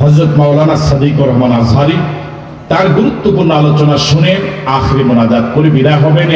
হযরত মাওলানা সাদিকুর রহমান আজহারী তার গুরুত্বপূর্ণ আলোচনা শুনে আখিরি মোনাজাত করে বিদায় হবেন।